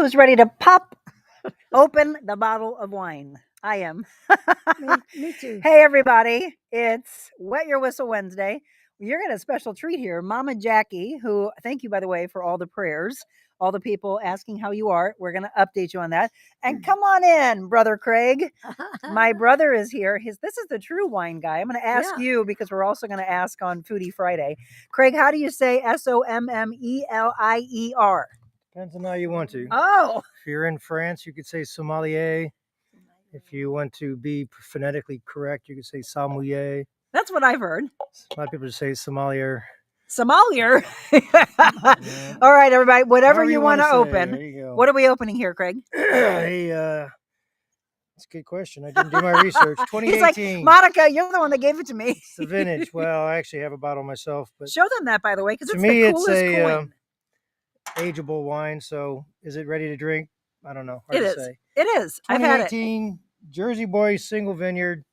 who's ready to pop open the bottle of wine? I am. Me too. Hey, everybody. It's Wet Your Whistle Wednesday. You're getting a special treat here. Mama Jacque, who, thank you, by the way, for all the prayers, all the people asking how you are. We're going to update you on that. And come on in, Brother Craig. My brother is here. This is the true wine guy. I'm going to ask you because we're also going to ask on Foodie Friday. Craig, how do you say Sommelier? Depends on how you want to. Oh. If you're in France, you could say sommelier. If you want to be phonetically correct, you could say sommelier. That's what I've heard. A lot of people just say sommelier. Sommelier. All right, everybody. Whatever you want to say. open. There you go. What are we opening here, Craig? Hey, that's a good question. I didn't do my research. 2018. He's like, Monica, you're the one that gave it to me. It's the vintage. Well, I actually have a bottle myself. But show them that, by the way, because to it's me, the coolest coin. Ageable wine. So is it ready to drink? I don't know. It is. Say. It is. I've had it. 2018 Jersey Boy Single Vineyard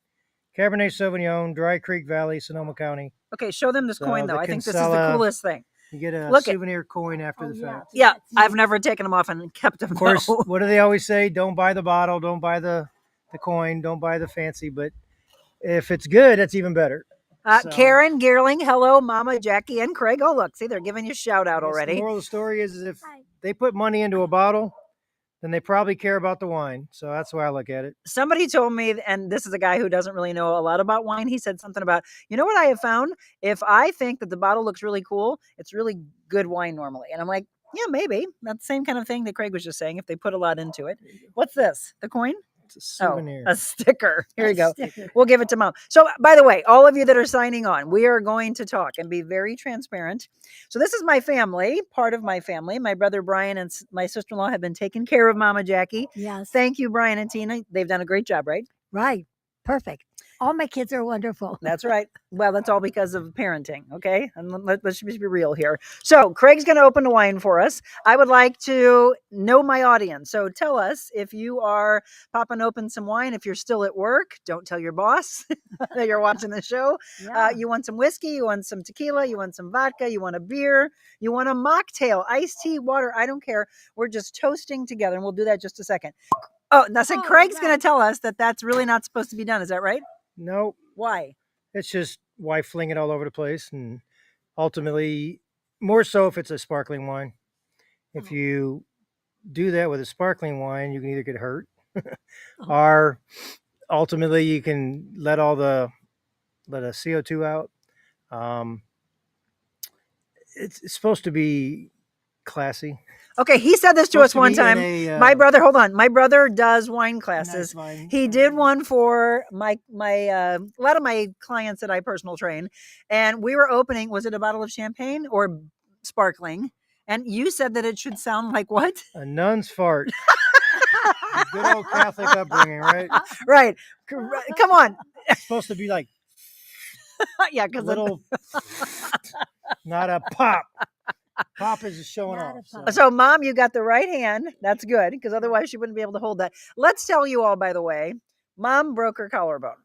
Cabernet Sauvignon, Dry Creek Valley, Sonoma County. Okay, show them this coin, though. I think this is the Kinsella, coolest thing. You get a souvenir coin after the fact. Yeah, I've never taken them off and kept them. Of course, what do they always say? Don't buy the bottle, don't buy the coin, don't buy the fancy. But if it's good, that's even better. Karen Gearling, hello, Mama Jacque and Craig. Oh, look, see, they're giving you a shout out already. The moral of the story is if they put money into a bottle, then they probably care about the wine. So that's the way I look at it. Somebody told me, and this is a guy who doesn't really know a lot about wine. He said something about, you know what I have found? If I think that the bottle looks really cool, it's really good wine normally. And I'm like, yeah, maybe. That's the same kind of thing that Craig was just saying, if they put a lot into it. What's this? The coin? It's a souvenir. Oh, a sticker. Here you go. We'll give it to Mom. So, by the way, all of you that are signing on, we are going to talk and be very transparent. So this is my family, part of my family. My brother Brian and my sister-in-law have been taking care of Mama Jacque. Yes. Thank you, Brian and Tina. They've done a great job, right? Right. Perfect. All my kids are wonderful. That's right. Well, that's all because of parenting, okay? And let's be real here. So Craig's going to open the wine for us. I would like to know my audience. So tell us if you are popping open some wine. If you're still at work, don't tell your boss that you're watching the show. Yeah. You want some whiskey, you want some tequila, you want some vodka, you want a beer, you want a mocktail, iced tea, water. I don't care. We're just toasting together, and we'll do that just a second. Oh, now say Craig's going to tell us that that's really not supposed to be done. Is that right? No. Why? It's just why fling it all over the place, and ultimately, more so if it's a sparkling wine. If you do that with a sparkling wine, you can either get hurt, or ultimately you can let the CO2 out. It's supposed to be classy. Okay, he said this to us one time. My brother, hold on. My brother does wine classes. He did one for my a lot of my clients that I personal train, and we were opening. Was it a bottle of champagne or sparkling? And you said that it should sound like what? A nun's fart. Good old Catholic upbringing, right? Right. Come on. It's supposed to be like yeah, because little, not a pop. Pop is showing off. So, Mom, you got the right hand. That's good, because otherwise she wouldn't be able to hold that. Let's tell you all, by the way, Mom broke her collarbone.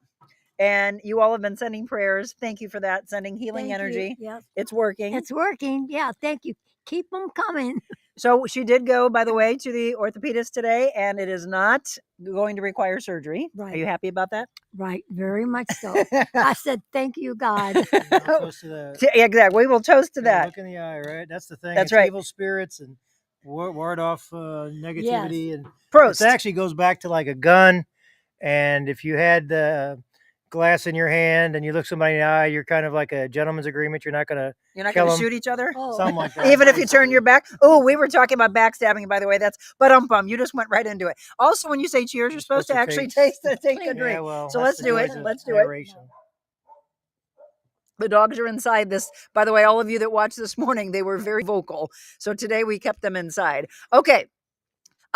And you all have been sending prayers. Thank you for that. Sending healing energy. Yes. It's working. It's working. Yeah, thank you. Keep them coming. So she did go, by the way, to the orthopedist today, and it is not going to require surgery. Right. Are you happy about that? Right. Very much so. I said, thank you, God. Toast to that. Yeah, exactly. We will toast to that. Look in the eye, right? That's the thing. That's it's right. Evil spirits and ward off negativity. Yes. And Prost. It actually goes back to like a gun. And if you had the glass in your hand and you look somebody in the eye, you're kind of like a gentleman's agreement. You're not going to shoot each other? Oh. Something like that. Even if you turn your back? Oh, we were talking about backstabbing, by the way. That's you just went right into it. Also, when you say cheers, you're supposed to actually take the drink. Yeah, well, so let's do it. Let's do it. The dogs are inside this. By the way, all of you that watched this morning, they were very vocal. So today we kept them inside. Okay.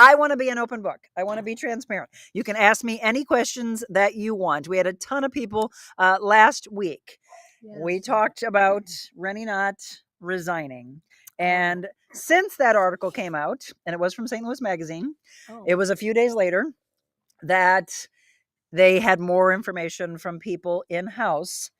I want to be an open book. I want to be transparent. You can ask me any questions that you want. We had a ton of people last week. Yes. We talked about Rennie not resigning. And since that article came out, and it was from St. Louis Magazine, it was a few days later that they had more information from people in-house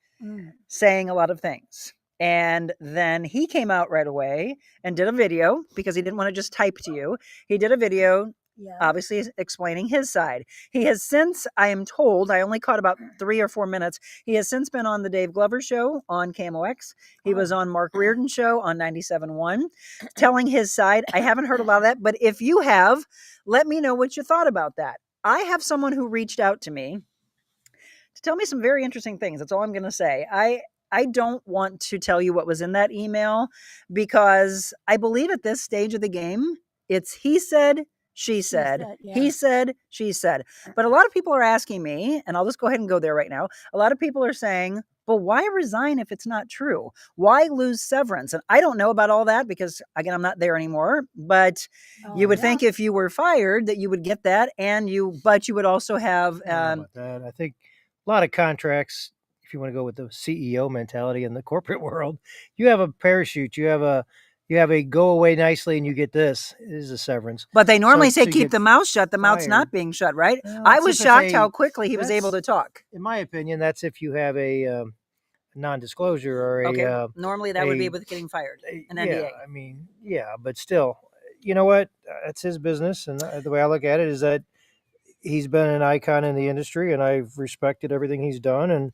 saying a lot of things. And then he came out right away and did a video because he didn't want to just type to you. He did a video, Yeah. obviously explaining his side. He has since, I am told, I only caught about 3 or 4 minutes. He has since been on the Dave Glover show on KMOX. He was on Mark Reardon's show on 97.1, telling his side. I haven't heard a lot of that, but if you have, let me know what you thought about that. I have someone who reached out to me to tell me some very interesting things. That's all I'm going to say. I don't want to tell you what was in that email because I believe at this stage of the game, it's he said, she said, yeah. he said, she said. But a lot of people are asking me, and I'll just go ahead and go there right now. A lot of people are saying, but why resign if it's not true? Why lose severance? And I don't know about all that because, again, I'm not there anymore. But you would think if you were fired that you would get that, but you would also have. I don't know about that. I think a lot of contracts, if you want to go with the CEO mentality in the corporate world, you have a parachute, you have a go away nicely and you get this. It is a severance. But they normally say you keep get the mouth shut. The mouth's not fired. being shut, right? Well, I that's was if it's shocked a- how quickly he was able to that's- talk. In my opinion, that's if you have a non-disclosure or Okay. Normally that would be a- with getting fired. An yeah, NDA. I mean, yeah, but still, you know what? It's his business, and the way I look at it is that he's been an icon in the industry, and I've respected everything he's done, and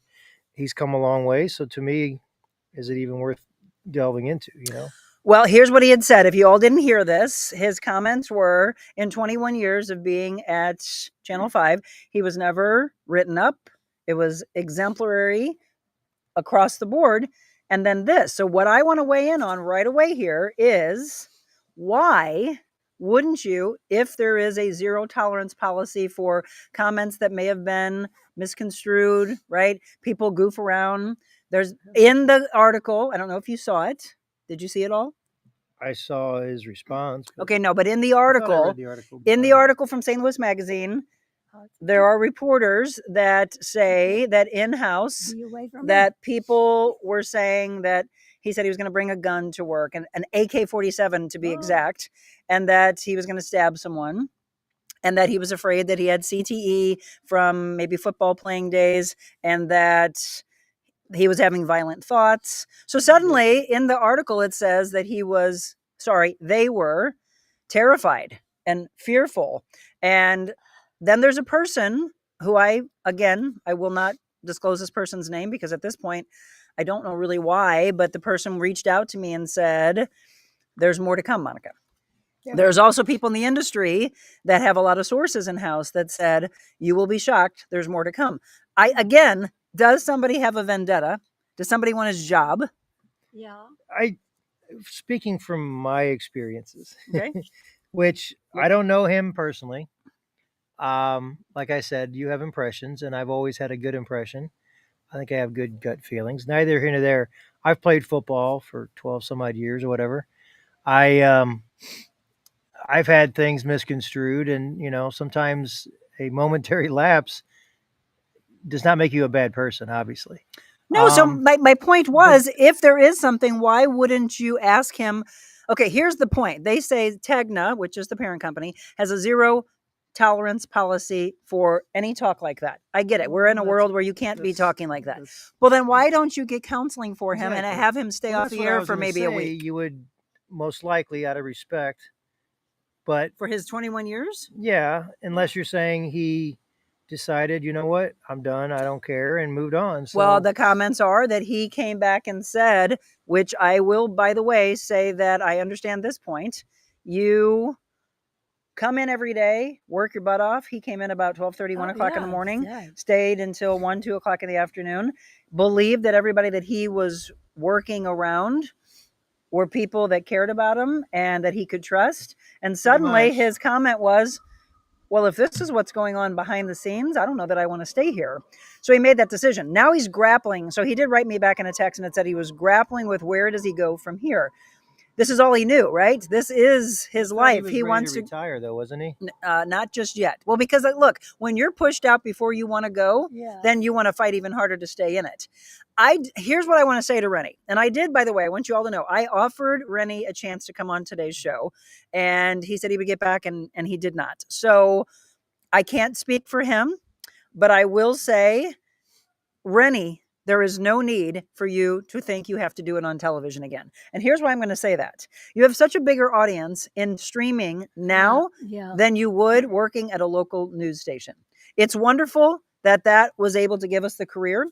he's come a long way. So to me, is it even worth delving into? You know. Well, here's what he had said. If you all didn't hear this, his comments were in 21 years of being at Channel 5, he was never written up. It was exemplary across the board. And then this. So what I want to weigh in on right away here is why wouldn't you, if there is a zero tolerance policy for comments that may have been misconstrued, right? People goof around. There's in the article, I don't know if you saw it. Did you see it all? I saw his response. Okay, no, but in the I thought I article, read the article. in the article from St. Louis Magazine, there are reporters that say that in-house, Be away from that people were saying that he said he was going to bring a gun to work, and an AK-47 to be exact, and that he was going to stab someone, and that he was afraid that he had CTE from maybe football playing days, and that he was having violent thoughts. So suddenly in the article, it says that they were terrified and fearful. And then there's a person who I will not disclose this person's name because at this point, I don't know really why, but the person reached out to me and said, there's more to come, Monica. Yeah. There's also people in the industry that have a lot of sources in-house that said, you will be shocked. There's more to come. Does somebody have a vendetta? Does somebody want his job? Yeah. Speaking from my experiences, okay, which I don't know him personally. Like I said, you have impressions, and I've always had a good impression. I think I have good gut feelings. Neither here nor there. I've played football for 12 some odd years or whatever. I've had things misconstrued, and sometimes a momentary lapse does not make you a bad person, obviously. No, so my point was, if there is something, why wouldn't you ask him? Okay, here's the point. They say Tegna, which is the parent company, has a zero tolerance policy for any talk like that. I get it. We're in a world where you can't be talking like that. Well, then why don't you get counseling for him and have him stay off the air for maybe a week? You would most likely, out of respect, but for his 21 years? Yeah, unless you're saying he decided, you know what, I'm done, I don't care, and moved on. So, well, the comments are that he came back and said, which I will, by the way, say that I understand this point. You come in every day, work your butt off. He came in about 12:30, 1 o'clock in the morning, stayed until 1, 2 o'clock in the afternoon, believed that everybody that he was working around were people that cared about him and that he could trust. And suddenly his comment was, well, if this is what's going on behind the scenes, I don't know that I want to stay here. So he made that decision. Now he's grappling. So he did write me back in a text and it said he was grappling with where does he go from here? This is all he knew, right? This is his life. He wants to retire, though, wasn't he? Not just yet. Well, because look, when you're pushed out before you want to go, then you want to fight even harder to stay in it. Here's what I want to say to Rennie. And I did, by the way, I want you all to know, I offered Rennie a chance to come on today's show. And he said he would get back, and he did not. So I can't speak for him, but I will say, Rennie, there is no need for you to think you have to do it on television again. And here's why I'm going to say that. You have such a bigger audience in streaming now Yeah. than you would working at a local news station. It's wonderful that that was able to give us the career,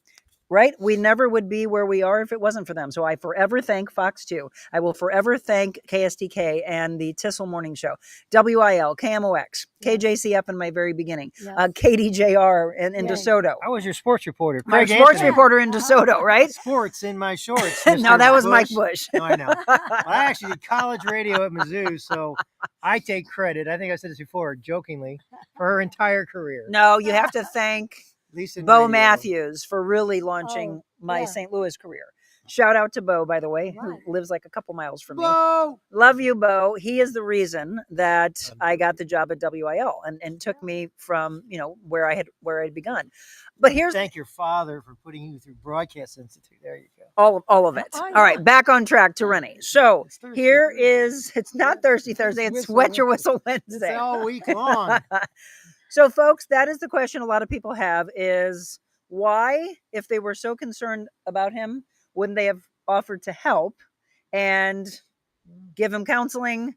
right? We never would be where we are if it wasn't for them. So I forever thank Fox 2. I will forever thank KSTK and the Tissel Morning Show, WIL, KMOX, Yes. KJCF in my very beginning, Yes. KDJR in Yay. DeSoto. I was your sports reporter. My Craig sports Anthony. reporter in DeSoto, right? Sports in my shorts. No, Mr. that was Mike Bush. Bush. No, I know. Well, I actually did college radio at Mizzou, so I take credit. I think I said this before, jokingly, for her entire career. No, you have to thank At least in Bo radio. Matthews for really launching my yeah. St. Louis career. Shout out to Bo, by the way, Right. who lives like a couple miles from me. Bo! Love you, Bo. He is the reason that I got the job at WIL and took me from, where I'd begun. But here's Thank your father for putting you through Broadcast Institute. There you go. all of it. Oh, All right, yeah. back on track to Rennie. So It's Thirsty here Thursday. is, it's not Thirsty Thursday, it's Wet Your Whistle It's Wednesday. all week long. So folks, that is the question a lot of people have is why, if they were so concerned about him, wouldn't they have offered to help and give him counseling,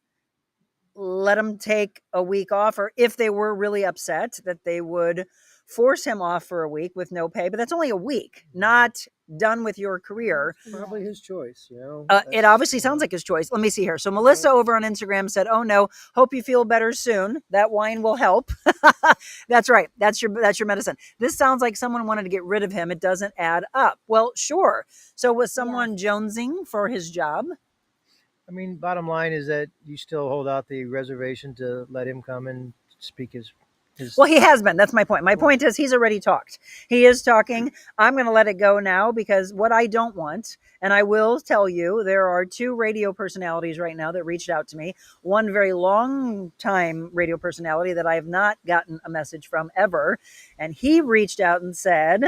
let him take a week off, or if they were really upset that they would force him off for a week with no pay, but that's only a week, not done with your career. Probably his choice, It obviously sounds like his choice. Let me see here. So Melissa over on Instagram said, "Oh no, hope you feel better soon. That wine will help." That's right. That's your medicine. This sounds like someone wanted to get rid of him. It doesn't add up. Well, sure. So was someone jonesing for his job? I mean, bottom line is that you still hold out the reservation to let him come and speak his Well, he has been. That's my point. My point is he's already talked. He is talking. I'm going to let it go now because what I don't want, and I will tell you, there are two radio personalities right now that reached out to me. One very long time radio personality that I have not gotten a message from ever. And he reached out and said,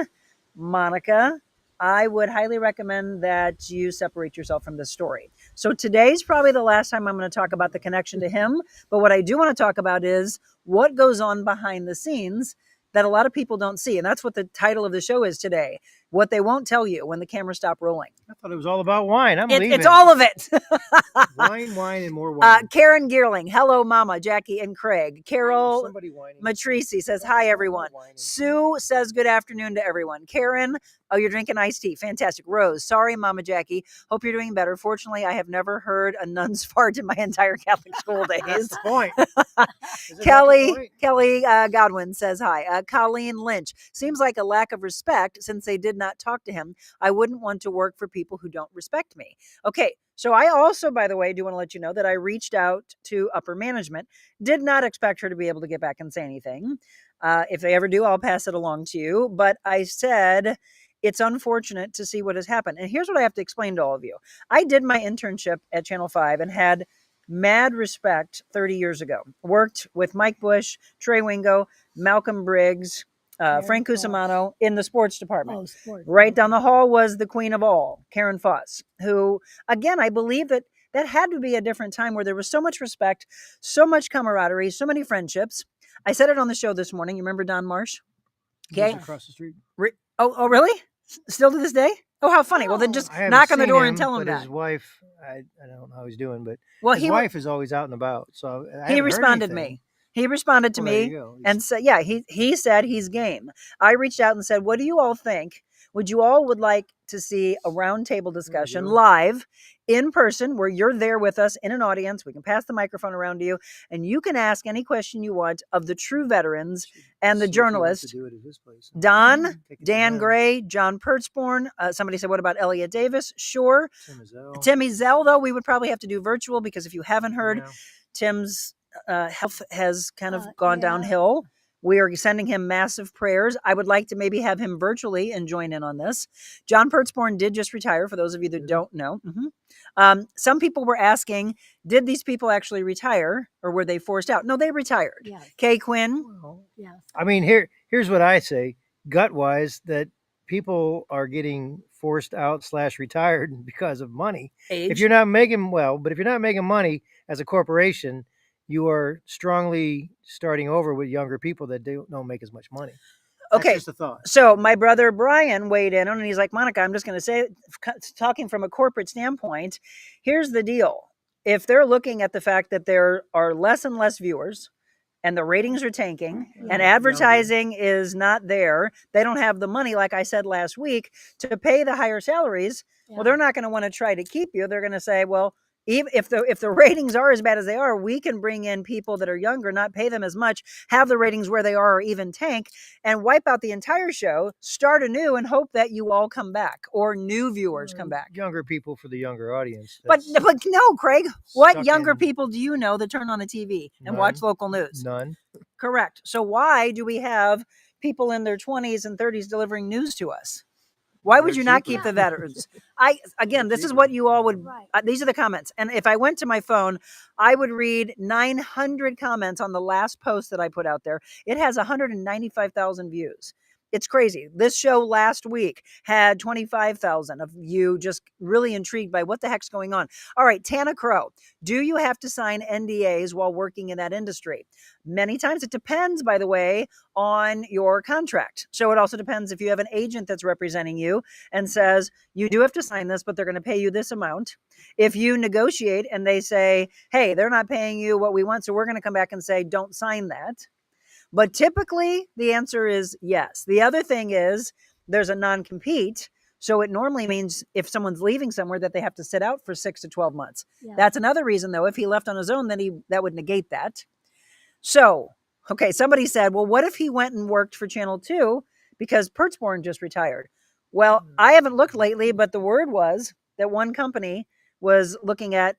Monica, I would highly recommend that you separate yourself from this story. So today's probably the last time I'm going to talk about the connection to him. But what I do want to talk about is what goes on behind the scenes that a lot of people don't see. And that's what the title of the show is today. What they won't tell you when the cameras stop rolling. I thought it was all about wine. I'm leaving. It's all of it. wine, and more wine. Karen Gearling. Hello, Mama, Jackie, and Craig. Carol Somebody whining. Matrisi says, hi, everyone. Sue says, good afternoon to everyone. Karen, oh, you're drinking iced tea. Fantastic. Rose, sorry, Mama Jackie. Hope you're doing better. Fortunately, I have never heard a nun's fart in my entire Catholic school days. That's the point. Kelly Godwin says hi. Colleen Lynch, seems like a lack of respect since they did not talk to him. I wouldn't want to work for people who don't respect me. Okay, so I also, by the way, do want to let you know that I reached out to upper management. Did not expect her to be able to get back and say anything. If they ever do, I'll pass it along to you. But I said, it's unfortunate to see what has happened. And here's what I have to explain to all of you. I did my internship at Channel 5 and had mad respect 30 years ago. Worked with Mike Bush, Trey Wingo, Malcolm Briggs, Frank Cusimano in the sports department. Oh, sports. Right down the hall was the queen of all, Karen Foss, who, again, I believe that had to be a different time where there was so much respect, so much camaraderie, so many friendships. I said it on the show this morning. You remember Don Marsh? Okay. Across the street. Oh, really? Still to this day? Oh, how funny. Well, then just I haven't knock on the seen door him, and tell him but that. His wife, I don't know how he's doing, but Well, his wife is always out and about. So he responded to me. He responded to me and said, yeah, he said he's game. I reached out and said, what do you all think? Would you all would like to see a roundtable discussion live in person where you're there with us in an audience? We can pass the microphone around to you and you can ask any question you want of the true veterans and the journalists. Dan Gray, John Pertzborn. Somebody said, what about Elliot Davis? Sure. Tim Ezell, though, we would probably have to do virtual because if you haven't heard, Tim's health has kind of gone downhill. We are sending him massive prayers. I would like to maybe have him virtually and join in on this. John Pertzborn did just retire, for those of you that don't know. Some people were asking, did these people actually retire or were they forced out? No, they retired. Yes. Kay Quinn? Well, Yes. I mean, here's what I say, gut-wise, that people are getting forced out / retired because of money. Age? If you're not making money as a corporation, you are strongly starting over with younger people that don't make as much money. That's Okay. just a thought. So my brother Brian weighed in and he's like, Monica, I'm just going to say, talking from a corporate standpoint, here's the deal. If they're looking at the fact that there are less and less viewers and the ratings are tanking and advertising is not there, they don't have the money, like I said last week, to pay the higher salaries. Well, they're not going to want to try to keep you. They're going to say, well, even if the ratings are as bad as they are, we can bring in people that are younger, not pay them as much, have the ratings where they are, or even tank, and wipe out the entire show, start anew, and hope that you all come back or new viewers come back. Younger people for the younger audience. But no, Craig, what stuck younger in- people do you know that turn on the TV and watch local news? None. Correct. So why do we have people in their 20s and 30s delivering news to us? Why would They're you not cheaper. keep the veterans? Again, They're this is cheaper. what you all would, Right. these are the comments. And if I went to my phone, I would read 900 comments on the last post that I put out there. It has 195,000 views. It's crazy. This show last week had 25,000 of you just really intrigued by what the heck's going on. All right, Tana Crow, do you have to sign NDAs while working in that industry? Many times it depends, by the way, on your contract. So it also depends if you have an agent that's representing you and says, you do have to sign this, but they're going to pay you this amount. If you negotiate and they say, hey, they're not paying you what we want, so we're going to come back and say, don't sign that. But typically the answer is yes. The other thing is there's a non-compete. So it normally means if someone's leaving somewhere that they have to sit out for 6 to 12 months. Yeah. That's another reason, though. If he left on his own, then that would negate that. So, okay, somebody said, well, what if he went and worked for Channel 2 because Pertzborn just retired? Well, I haven't looked lately, but the word was that one company was looking at,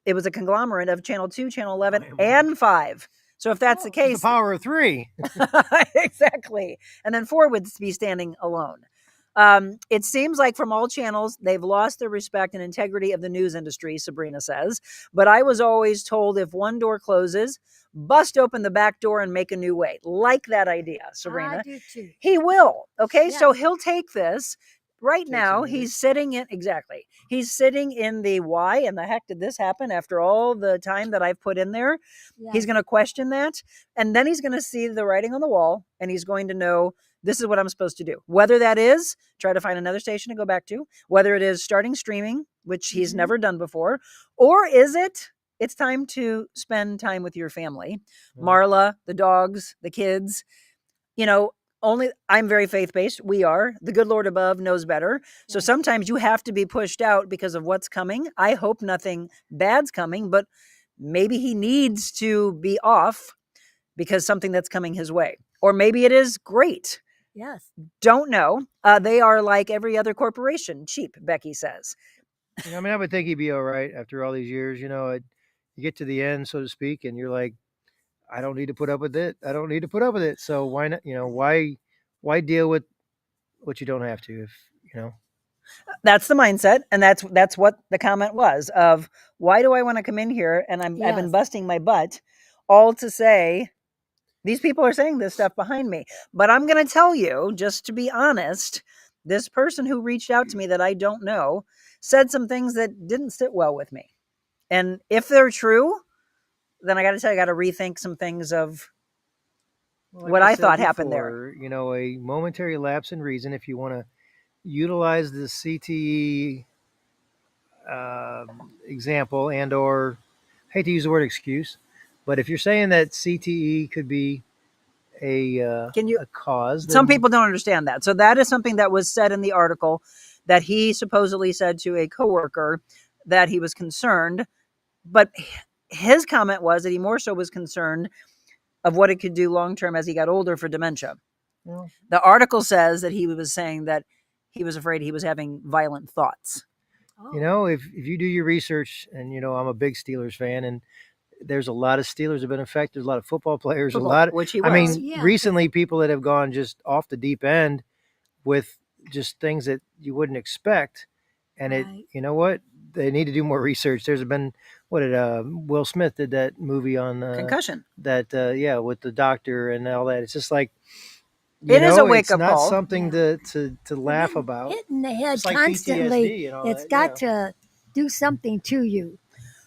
it was a conglomerate of Channel 2, Channel 11, and 5. So if that's the case, the power of 3. exactly. And then 4 would be standing alone. It seems like from all channels, they've lost their respect and integrity of the news industry, Sabrina says. But I was always told if one door closes, bust open the back door and make a new way. Like that idea, Sabrina. I do too. He will. Okay. Yeah. So he'll take this. Right Takes now, a minute. he's sitting in, exactly. He's sitting in the why and the heck did this happen after all the time that I've put in there. Yeah. He's going to question that. And then he's going to see the writing on the wall and he's going to know this is what I'm supposed to do. Whether that is try to find another station to go back to, whether it is starting streaming, which he's never done before, or is it's time to spend time with your family. Marla, the dogs, the kids, I'm very faith-based. We are. The good Lord above knows better. So sometimes you have to be pushed out because of what's coming. I hope nothing bad's coming, but maybe he needs to be off because something that's coming his way. Or maybe it is great. Yes. Don't know. They are like every other corporation, cheap, Becky says. I would think he'd be all right after all these years. You get to the end, so to speak, and you're like, I don't need to put up with it. I don't need to put up with it. So why not? Why deal with what you don't have to? That's the mindset, and that's what the comment was of why do I want to come in here and I've been Yes. busting my butt all to say these people are saying this stuff behind me. But I'm going to tell you, just to be honest, this person who reached out to me that I don't know said some things that didn't sit well with me. And if they're true, then I got to tell you, I got to rethink some things of what I thought happened there. A momentary lapse in reason. If you want to utilize the CTE example or I hate to use the word excuse, but if you're saying that CTE could be a cause, some people don't understand that. So that is something that was said in the article that he supposedly said to a coworker that he was concerned, but his comment was that he more so was concerned of what it could do long-term as he got older for dementia. Well, the article says that he was saying that he was afraid he was having violent thoughts. If you do your research, and I'm a big Steelers fan, and there's a lot of Steelers have been affected, a lot of football players, which he was. Recently people that have gone just off the deep end with just things that you wouldn't expect. And Right. they need to do more research. There's been, Will Smith did that movie on Concussion. That, with the doctor and all that. It's just like, it is a wake-up call. It's not something to laugh about. Hitting the head It's like constantly. PTSD and all It's that, got to do something to you.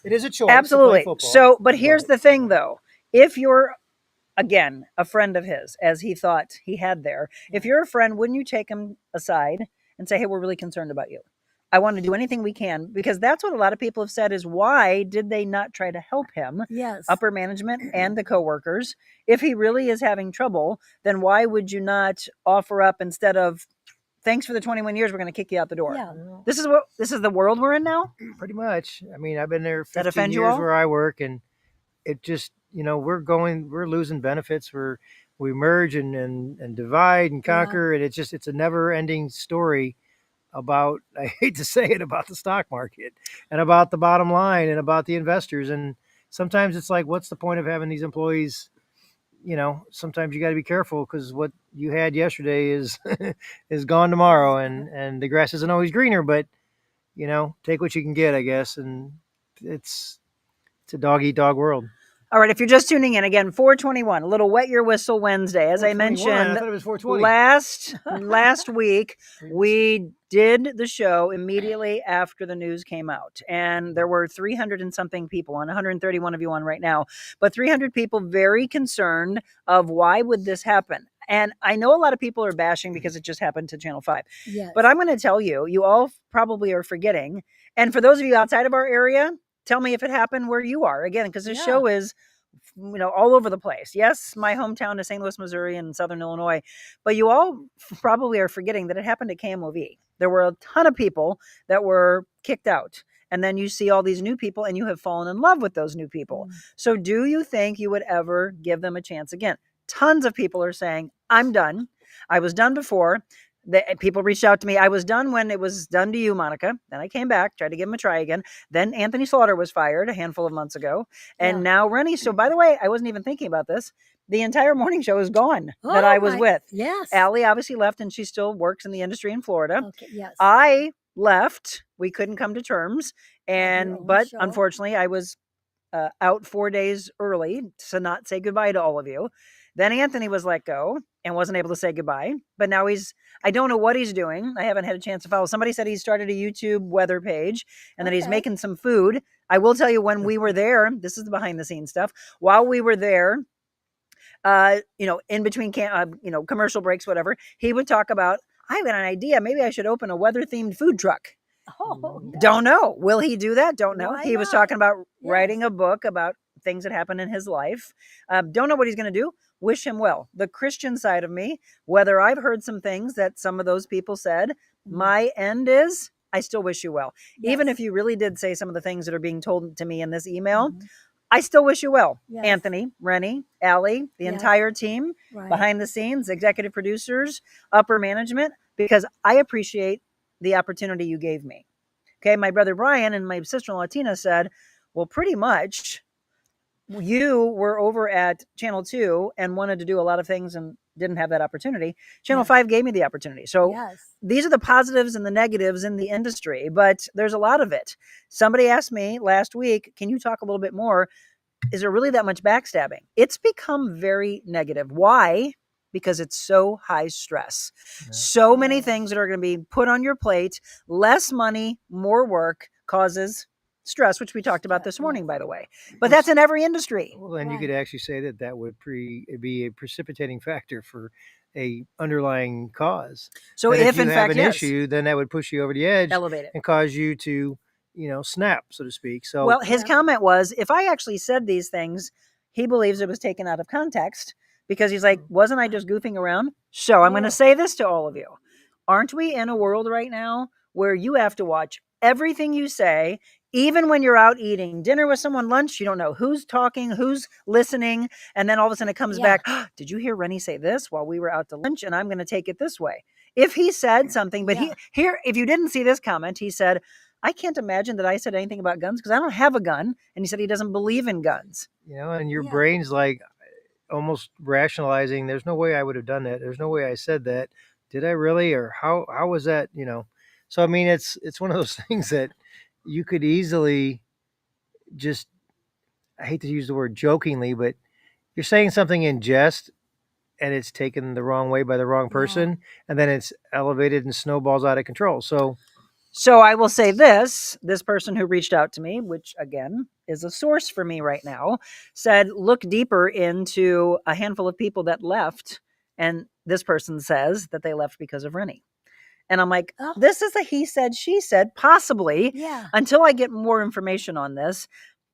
It is a choice. Absolutely. To play football. So, but here's the thing though. If you're again, a friend of his, as he thought he had there. If you're a friend, wouldn't you take him aside and say, hey, we're really concerned about you. I want to do anything we can, because that's what a lot of people have said is, why did they not try to help him, Yes. upper management and the coworkers? If he really is having trouble, then why would you not offer up, instead of, thanks for the 21 years, we're going to kick you out the door? Yeah. Well, This is the world we're in now. pretty much. I mean, I've been there that 15 offend you years all? where I work, and it just, we're losing benefits. We merge and divide and Yeah. conquer, and it's a never ending story about, I hate to say it, about the stock market and about the bottom line and about the investors. And sometimes it's like, what's the point of having these employees? Sometimes you got to be careful, because what you had yesterday is is gone tomorrow, and the grass isn't always greener. But take what you can get, I guess. And it's a dog eat dog world. All right, if you're just tuning in, again, 421, a little wet your whistle Wednesday. As I 421? I mentioned thought it was 420. last week, we did the show immediately after the news came out, and there were 300 and something people on, 131 of you on right now, but 300 people very concerned of, why would this happen? And I know a lot of people are bashing because it just happened to Channel 5. Yes. But I'm going to tell you, you all probably are forgetting. And for those of you outside of our area, tell me if it happened where you are, again, because this show is, all over the place. Yes, my hometown is St. Louis, Missouri, and Southern Illinois, but you all probably are forgetting that it happened at KMOV. There were a ton of people that were kicked out. And then you see all these new people, and you have fallen in love with those new people. So do you think you would ever give them a chance again? Tons of people are saying, I'm done. I was done before. People reached out to me. I was done when it was done to you, Monica. Then I came back, tried to give him a try again. Then Anthony Slaughter was fired a handful of months ago. And now Rennie. So by the way, I wasn't even thinking about this. The entire morning show is gone that I was with. Yes. Allie obviously left, and she still works in the industry in Florida. Okay, yes. I left. We couldn't come to terms. But show. unfortunately, I was out 4 days early to not say goodbye to all of you. Then Anthony was let go and wasn't able to say goodbye. But now I don't know what he's doing. I haven't had a chance to follow. Somebody said he started a YouTube weather page and that he's making some food. I will tell you, when we were there, this is the behind the scenes stuff. While we were there, in between, commercial breaks, whatever, he would talk about, I've got an idea. Maybe I should open a weather themed food truck. Oh, Don't know. Will he do that? Don't know. Why He was not? talking about Yes. writing a book about things that happened in his life. Don't know what he's going to do. Wish him well. The Christian side of me, whether I've heard some things that some of those people said, my end is, I still wish you well. Even if you really did say some of the things that are being told to me in this email, I still wish you well. Yes. Anthony, Rennie, Allie, the entire team, Right. behind the scenes, executive producers, upper management, because I appreciate the opportunity you gave me. Okay, my brother Brian and my sister-in-law Tina said, well, pretty much you were over at Channel 2 and wanted to do a lot of things and didn't have that opportunity. Channel 5 gave me the opportunity. So these are the positives and the negatives in the industry, but there's a lot of it. Somebody asked me last week, can you talk a little bit more? Is there really that much backstabbing? It's become very negative. Why? Because it's so high stress. So many things that are going to be put on your plate, less money, more work causes stress, which we talked about this morning, by the way. But that's in every industry. Well, then you could actually say that would be a precipitating factor for a underlying cause. So if you in have fact, an issue, then that would push you over the edge, elevate it, and cause you to, snap, so to speak. So, well, his comment was, if I actually said these things, he believes it was taken out of context, because he's like, wasn't I just goofing around? So I'm going to say this to all of you. Aren't we in a world right now where you have to watch everything you say? Even when you're out eating dinner with someone, lunch, you don't know who's talking, who's listening. And then all of a sudden it comes back. Oh, did you hear Rennie say this while we were out to lunch? And I'm going to take it this way. If he said something, but if you didn't see this comment, he said, I can't imagine that I said anything about guns because I don't have a gun. And he said he doesn't believe in guns. And your brain's like almost rationalizing, there's no way I would have done that. There's no way I said that. Did I really? Or how was that? So, I mean, it's one of those things that you could easily just, I hate to use the word jokingly, but you're saying something in jest and it's taken the wrong way by the wrong person, and then it's elevated and snowballs out of control. So So I will say this person who reached out to me, which again is a source for me right now, said, look deeper into a handful of people that left. And this person says that they left because of Rennie. And I'm like, Oh. this is a he said, she said, possibly, Yeah. until I get more information on this.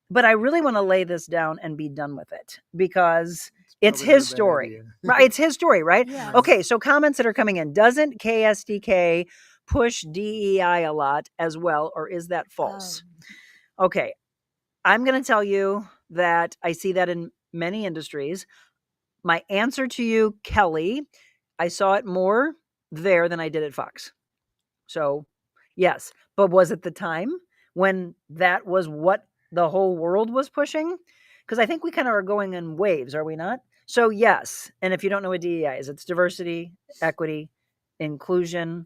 But I really want to lay this down and be done with it because it's probably not a his bad story. idea. Right? It's his story, right? Yes. Okay, so comments that are coming in. Doesn't KSDK push DEI a lot as well, or is that false? Okay, I'm going to tell you that I see that in many industries. My answer to you, Kelly, I saw it more there than I did at Fox. So, yes. But was it the time when that was what the whole world was pushing? Because I think we kind of are going in waves, are we not? So, yes. And if you don't know what DEI is, it's diversity, equity, inclusion.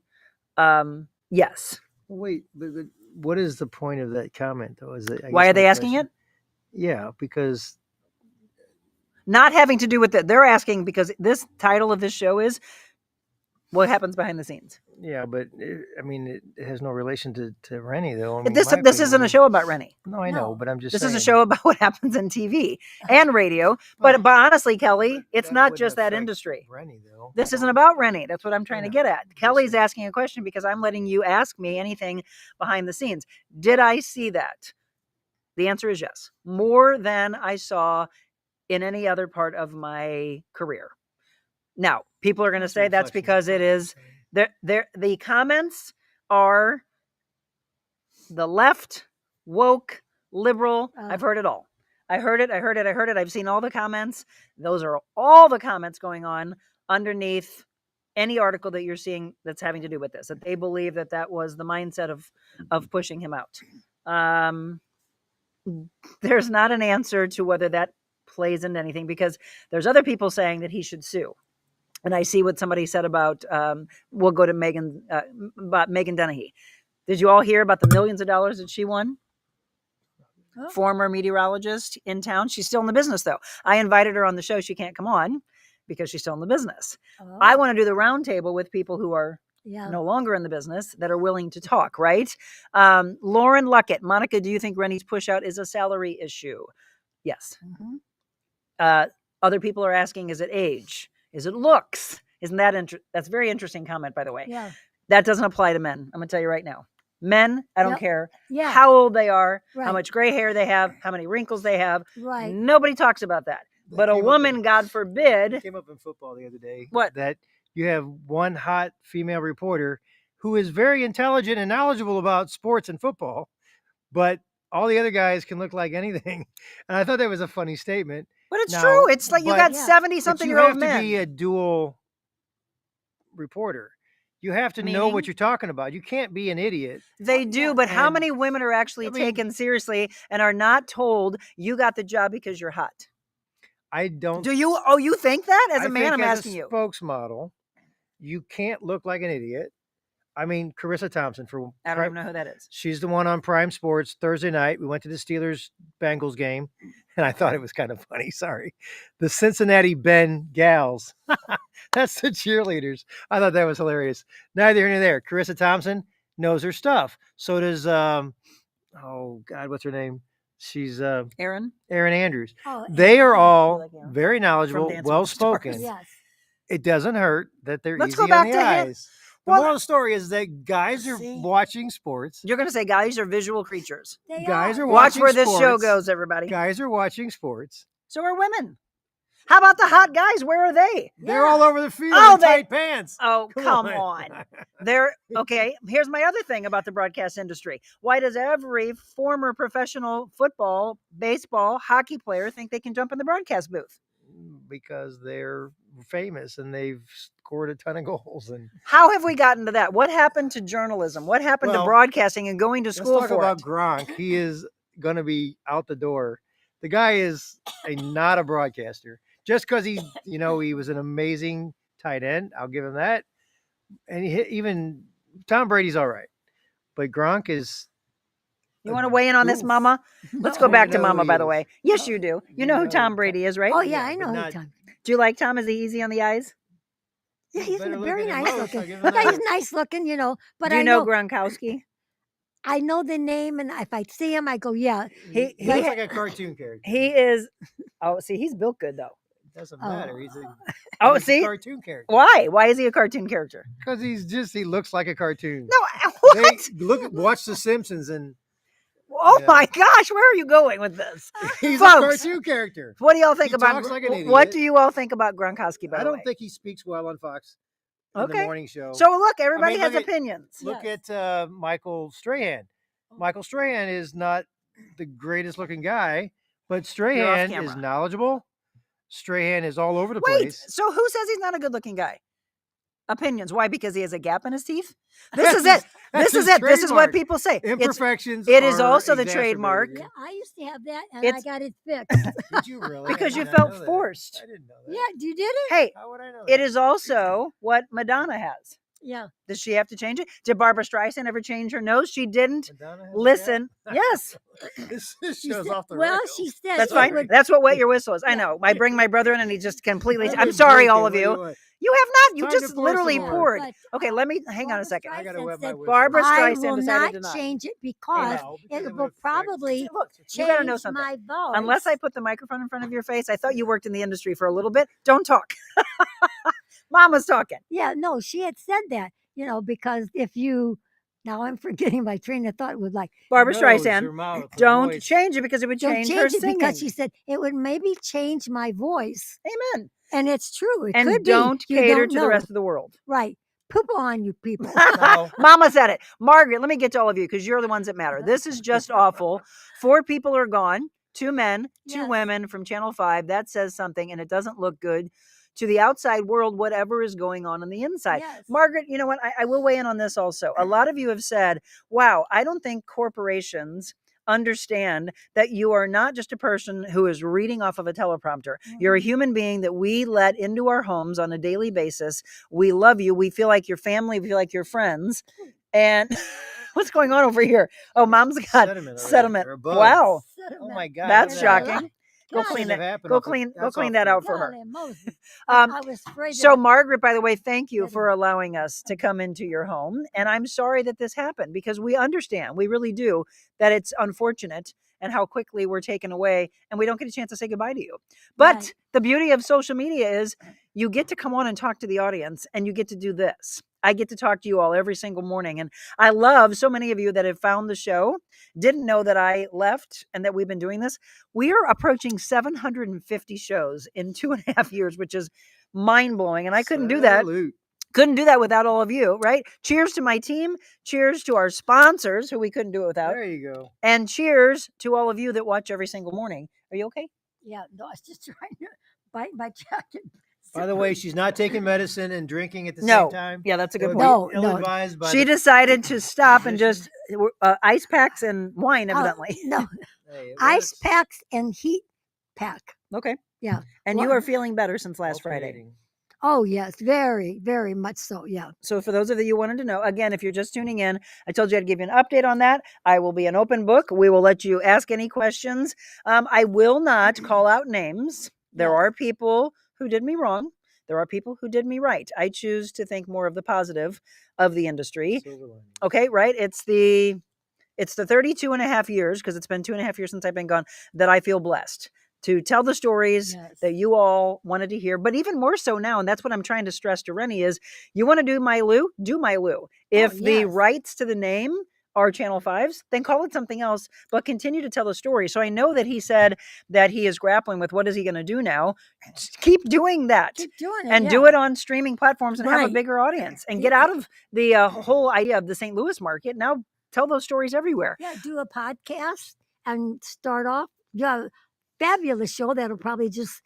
Yes. Wait, but what is the point of that comment, though? Is it? Why are they asking it? Yeah, because Not having to do with it. They're asking because this title of this show is what happens behind the scenes. yeah, but I mean, it has no relation to Rennie, though. I mean, This my isn't a opinion- show about Rennie. No, I know, No. but I'm just This saying. is a show about what happens in TV and radio. But honestly, Kelly, it's that not wouldn't just that affect industry. Rennie, though. This isn't about Rennie. That's what I'm trying to know. get at. I'm just Kelly's saying. asking a question because I'm letting you ask me anything behind the scenes. Did I see that? The answer is yes. More than I saw in any other part of my career. Now, people are going to That's a say that's reflection of because it is the comments are the left, woke, liberal. I've heard it all. I heard it. I've seen all the comments. Those are all the comments going on underneath any article that you're seeing that's having to do with this, that they believe that that was the mindset of pushing him out. There's not an answer to whether that plays into anything because there's other people saying that he should sue. And I see what somebody said about, we'll go to about Megan Dennehy. Did you all hear about the millions of dollars that she won? Oh. Former meteorologist in town. She's still in the business, though. I invited her on the show. She can't come on because she's still in the business. I want to do the roundtable with people who are no longer in the business that are willing to talk, right? Lauren Luckett. Monica, do you think Rennie's push out is a salary issue? Yes. Other people are asking, is it age? Is it looks? Isn't that interesting? That's a very interesting comment, by the way. Yeah. That doesn't apply to men. I'm going to tell you right now. Men, I don't care Yeah. how old they are, how Right. much gray hair they have, how many wrinkles they have. Right. Nobody talks about that. But a came up woman, in- God forbid, It came up in football the other day. What? That you have one hot female reporter who is very intelligent and knowledgeable about sports and football, but all the other guys can look like anything. And I thought that was a funny statement. but it's No, true. It's like you but- got Yeah. 70-something-year-old But you have men. to be a dual reporter. You have to know Meaning? what you're talking about. You can't be an idiot. They do, Yeah. but how And- many women are actually I mean- taken seriously and are not told you got the job because you're hot? I don't. Do you? Oh, you think that? As I a man, think I'm as asking a you. spokesmodel, you can't look like an idiot. I mean, Carissa Thompson for I don't even know who that is. She's the one on Prime Sports Thursday night. We went to the Steelers Bengals game, and I thought it was kind of funny. Sorry, the Cincinnati Bengals. That's the cheerleaders. I thought that was hilarious. Neither here nor there. Carissa Thompson knows her stuff. So does oh God, what's her name? She's Aaron? Erin Andrews. Oh, They are all like Aaron. very knowledgeable, Dancing with the well Stars. spoken. yes. It doesn't hurt that they're Let's easy go back on the to him. eyes. The Well, moral of the story is that guys are See? watching sports. You're going to say guys are visual creatures. They Guys are Watch watching where this show sports. goes, everybody. Guys are watching sports. So are women. How about the hot guys? Where are they? They're all over the field Oh, in they- tight pants. Oh, come on. They're okay. Here's my other thing about the broadcast industry. Why does every former professional football, baseball, hockey player think they can jump in the broadcast booth? Because they're famous and they've scored a ton of goals. And How have we gotten to that? What happened to journalism? What happened to Well, broadcasting and going to school let's talk for about it? Gronk. He is going to be out the door. The guy is not a broadcaster. Just because he was an amazing tight end, I'll give him that. And even Tom Brady's all right, but Gronk is. You want to weigh in on this, Oof. Mama? Let's go No, back you to know who Mama, he by the is. way. Yes, you do. You know who Tom Brady is, right? Oh yeah, Yeah, I but know who not- Tom. Do you like Tom? Is he easy on the eyes? Yeah, he's better very looking than nice most, I'll looking. give him Yeah, that. he's nice looking, but Do you I know Gronkowski? I know the name, and if I see him, I go, yeah. He He looks ha- like a cartoon character. He is. Oh, see, he's built good though. It doesn't matter. He's a Oh, he's a see, cartoon character. why? Why is he a cartoon character? Because he looks like a cartoon. No, what? Watch The Simpsons and Oh Yeah. my gosh, where are you going with this? he's Folks, a cartoon character. What do y'all think He about? talks like an What idiot. do you all think about Gronkowski? By I the don't way? think he speaks well on Fox in Okay. the morning show. So look, everybody mean, has look at- opinions. Look Yes. at Michael Strahan. Michael Strahan is not the greatest looking guy, but Strahan is camera. knowledgeable. Strahan is all over the Wait, place. so who says he's not a good-looking guy? Opinions. Why? Because he has a gap in his teeth? This is it. That's This is his it. This is what trademark. people say. Imperfections. it is are also the exacerbated. trademark. Yeah, I used to have that, and It's- I got it fixed. Did you really? Because I you did not felt know that. forced. I didn't know that. Yeah, you did it? Hey, How would I know it that? is also what Madonna has. Yeah. Does she have to change it? Did Barbara Streisand ever change her nose? She didn't. Madonna has a Listen. gap? Yes. This She shows said- off the well, rails. she said That's it fine. would- That's what wet your whistle is. I Yeah. know. I bring my brother in and he just completely. I've I'm been sorry, all drinking. of What do you. want? You have not. You Time just to pour literally some more. poured. But, Okay, let me hang on a Barbara second. I gotta Streisand wet my said, whistle. Barbara I Streisand will decided not to not. change it because No, because it it will would affect- probably Look, you change gotta know something. my voice. Unless I put the microphone in front of your face, I thought you worked in the industry for a little bit. Don't talk. Mama's talking. Yeah, no, she had said that, because if you, now I'm forgetting my train of thought with like, Barbara Nose, Streisand. your mouth, her Don't voice. change it because it would don't change, change her it singing. because she said it would maybe change my voice. Amen. And it's true. It And could don't be. You cater don't to the know. rest of the world. Right. Poop on you people. No. Mama said it. Margaret, let me get to all of you because you're the ones that matter. This is just awful. 4 people are gone. 2 men, 2 Yes. women from Channel 5. That says something, and it doesn't look good to the outside world, whatever is going on the inside. Yes. Margaret, you know what? I will weigh in on this also. A lot of you have said, wow, I don't think corporations understand that you are not just a person who is reading off of a teleprompter. You're a human being that we let into our homes on a daily basis. We love you. We feel like your family. We feel like your friends. And what's going on over here? Oh, Mom's got Sediment. sediment. Or a bug. Wow. Oh my God. That's look at that. shocking. Go Gosh, clean Shouldn't have that. happened Go off the- clean that's that off out for her. Golly Moses. Um, I was afraid So, that Margaret, by the way, thank you That for is- allowing us to come into your home. And I'm sorry that this happened because we understand, we really do, that it's unfortunate and how quickly we're taken away and we don't get a chance to say goodbye to you. But Right. the beauty of social media is you get to come on and talk to the audience and you get to do this. I get to talk to you all every single morning. And I love so many of you that have found the show, didn't know that I left and that we've been doing this. We are approaching 750 shows in 2.5 years, which is mind blowing. And I couldn't do that. Salute. Couldn't do that without all of you, right? Cheers to my team. Cheers to our sponsors who we couldn't do it without. There you go. And cheers to all of you that watch every single morning. Are you okay? Yeah, no, I was just trying to bite my jacket. By the way, she's not taking medicine and drinking at the No. same time. Yeah, that's a That good would point. be No, no. ill-advised by She the- decided to stop and just ice packs and wine, evidently. No, Hey, it ice works. packs and heat pack. Okay. Yeah. And you Well- are feeling better since last Friday. Alternating. Oh, yes, very, very much so. Yeah. So for those of you who wanted to know, again, if you're just tuning in, I told you I'd give you an update on that. I will be an open book. We will let you ask any questions. I will not call out names. There Yes. are people who did me wrong. There are people who did me right. I choose to think more of the positive of the industry. Silver lining. Okay, right? It's the 32 and a half years, because it's been 2.5 years since I've been gone, that I feel blessed to tell the stories Yes. that you all wanted to hear. But even more so now, and that's what I'm trying to stress to Rennie, is you want to do my Lou? Do my Lou. If the yes. rights to the name are Channel 5's, then call it something else, but continue to tell the story. So I know that he said that he is grappling with what is he going to do now. Just keep doing that. Keep doing it. And yeah. do it on streaming platforms and have a Right. bigger audience and get out of the whole idea of the St. Louis market. Now tell those stories everywhere. Yeah, do a podcast and start off. Yeah, fabulous show that'll probably just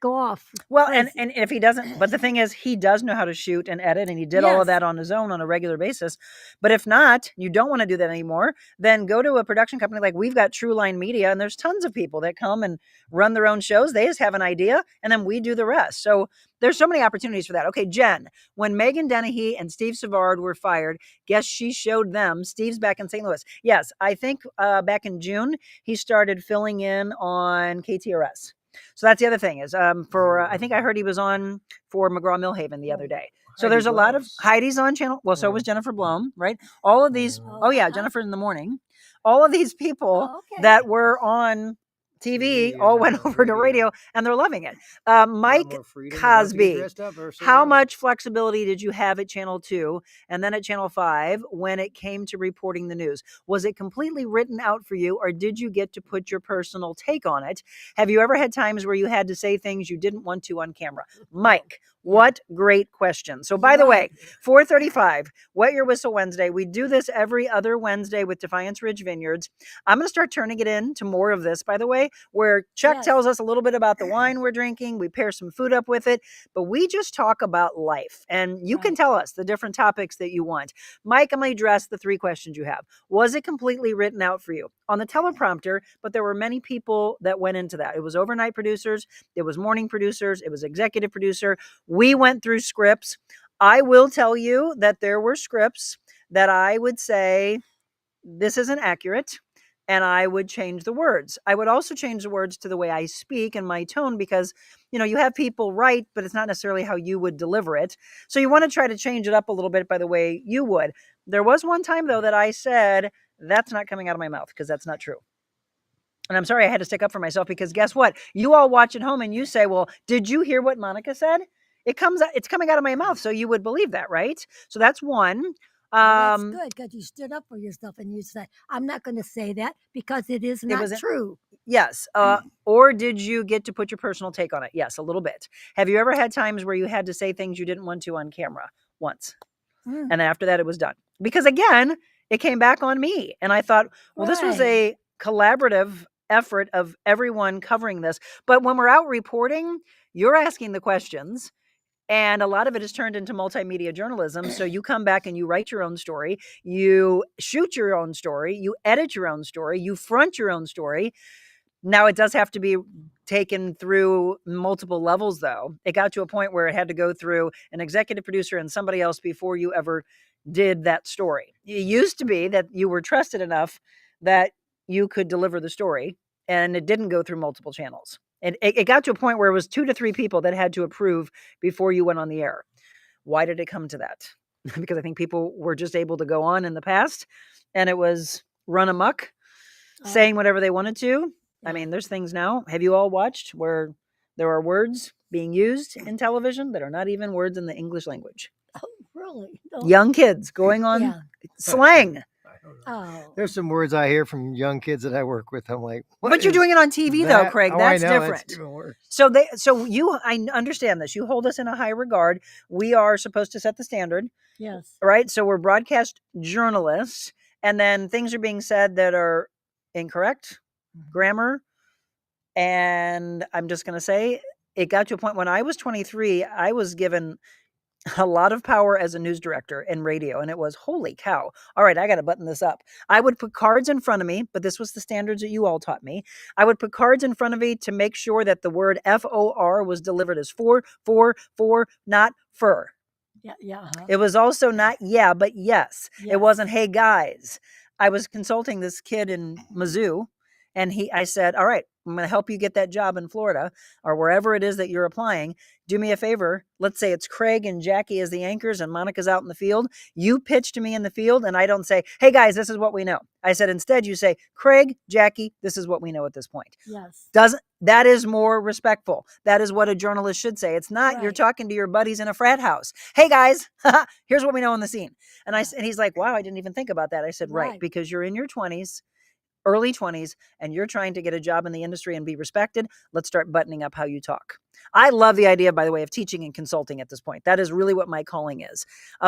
go off. Well, and crazy. if he doesn't, but the thing is, he does know how to shoot and edit, and he did all of Yes. that on his own on a regular basis. But if not, you don't want to do that anymore, then go to a production company like we've got True Line Media, and there's tons of people that come and run their own shows. They just have an idea, and then we do the rest. So there's so many opportunities for that. Okay, Jen, when Megan Dennehy and Steve Savard were fired, guess she showed them. Steve's back in St. Louis. Yes, I think back in June, he started filling in on KTRS. So that's the other thing is I think I heard he was on for McGraw-Millhaven the other day. So there's a lot of Heidi's on channel. Well, so was Jennifer Blome, right? All of these. Oh yeah, Jennifer in the morning. All of these people that were on TV all went over to radio, and they're loving it. Mike Cosby, how much flexibility did you have at Channel 2 and then at Channel 5 when it came to reporting the news? Was it completely written out for you, or did you get to put your personal take on it? Have you ever had times where you had to say things you didn't want to on camera? Mike, what great question. So by the way, 4:35, Wet Your Whistle Wednesday. We do this every other Wednesday with Defiance Ridge Vineyards. I'm going to start turning it into more of this, by the way, where Chuck tells us a little bit about the wine we're drinking. We pair some food up with it, but we just talk about life. And you can tell us the different topics that you want. Mike, I'm going to address the 3 questions you have. Was it completely written out for you? On the teleprompter, but there were many people that went into that. It was overnight producers. It was morning producers. It was executive producer. We went through scripts. I will tell you that there were scripts that I would say, this isn't accurate, and I would change the words. I would also change the words to the way I speak and my tone because, you have people write, but it's not necessarily how you would deliver it. So you want to try to change it up a little bit by the way you would. There was one time, though, that I said, that's not coming out of my mouth because that's not true. And I'm sorry I had to stick up for myself because guess what? You all watch at home and you say, well, did you hear what Monica said? It's coming out of my mouth. So you would believe that, right? So that's one. That's good because you stood up for yourself and you said, I'm not going to say that because it is not true. Yes. Or did you get to put your personal take on it? Yes, a little bit. Have you ever had times where you had to say things you didn't want to on camera? Once. And after that, it was done. Because again, it came back on me. And I thought, well, this was a collaborative effort of everyone covering this. But when we're out reporting, you're asking the questions. And a lot of it is turned into multimedia journalism. So you come back and you write your own story, you shoot your own story, you edit your own story, you front your own story. Now it does have to be taken through multiple levels, though. It got to a point where it had to go through an executive producer and somebody else before you ever did that story. It used to be that you were trusted enough that you could deliver the story, and it didn't go through multiple channels. It got to a point where it was 2 to 3 people that had to approve before you went on the air. Why did it come to that? Because I think people were just able to go on in the past, and it was run amok, saying whatever they wanted to. I mean, there's things now. Have you all watched where there are words being used in television that are not even words in the English language? Oh, really? No. Young kids going on slang. There's some words I hear from young kids that I work with. I'm like, but you're doing it on TV though, Craig. That's different. That's even worse. So I understand this. You hold us in a high regard. We are supposed to set the standard. Yes. Right. So we're broadcast journalists, and then things are being said that are incorrect grammar. And I'm just going to say it got to a point when I was 23, I was given a lot of power as a news director in radio. And it was, holy cow. All right, I got to button this up. I would put cards in front of me, but this was the standards that you all taught me. I would put cards in front of me to make sure that the word FOR was delivered as for, not fur. Yeah. It was also not but yes. It wasn't, hey guys. I was consulting this kid in Mizzou, and I said, all right, I'm going to help you get that job in Florida or wherever it is that you're applying. Do me a favor. Let's say it's Craig and Jacque as the anchors and Monica's out in the field. You pitch to me in the field, and I don't say, hey guys, this is what we know. I said, instead you say, Craig, Jacque, this is what we know at this point. Yes. That is more respectful. That is what a journalist should say. It's not you're talking to your buddies in a frat house. Hey guys, here's what we know on the scene. And he's like, wow, I didn't even think about that. I said, right, because you're in your 20s. Early 20s, and you're trying to get a job in the industry and be respected. Let's start buttoning up how you talk. I love the idea, by the way, of teaching and consulting at this point. That is really what my calling is.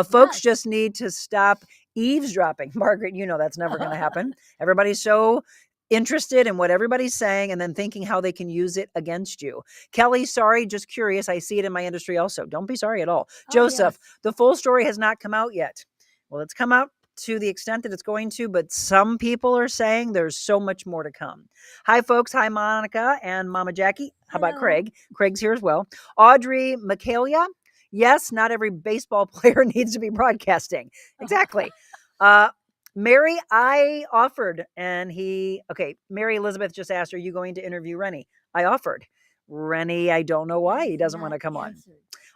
Folks just need to stop eavesdropping. Margaret, that's never going to happen. Everybody's so interested in what everybody's saying and then thinking how they can use it against you. Kelly, sorry, just curious. I see it in my industry also. Don't be sorry at all. Joseph, the full story has not come out yet. Well, it's come out to the extent that it's going to, but some people are saying there's so much more to come. Hi, folks. Hi, Monica and Mama Jacque. How about Craig? Craig's here as well. Audrey Michaelia. Yes, not every baseball player needs to be broadcasting. Exactly. Mary, I offered, and Mary Elizabeth just asked, are you going to interview Rennie? I offered. Rennie, I don't know why he doesn't want to come on.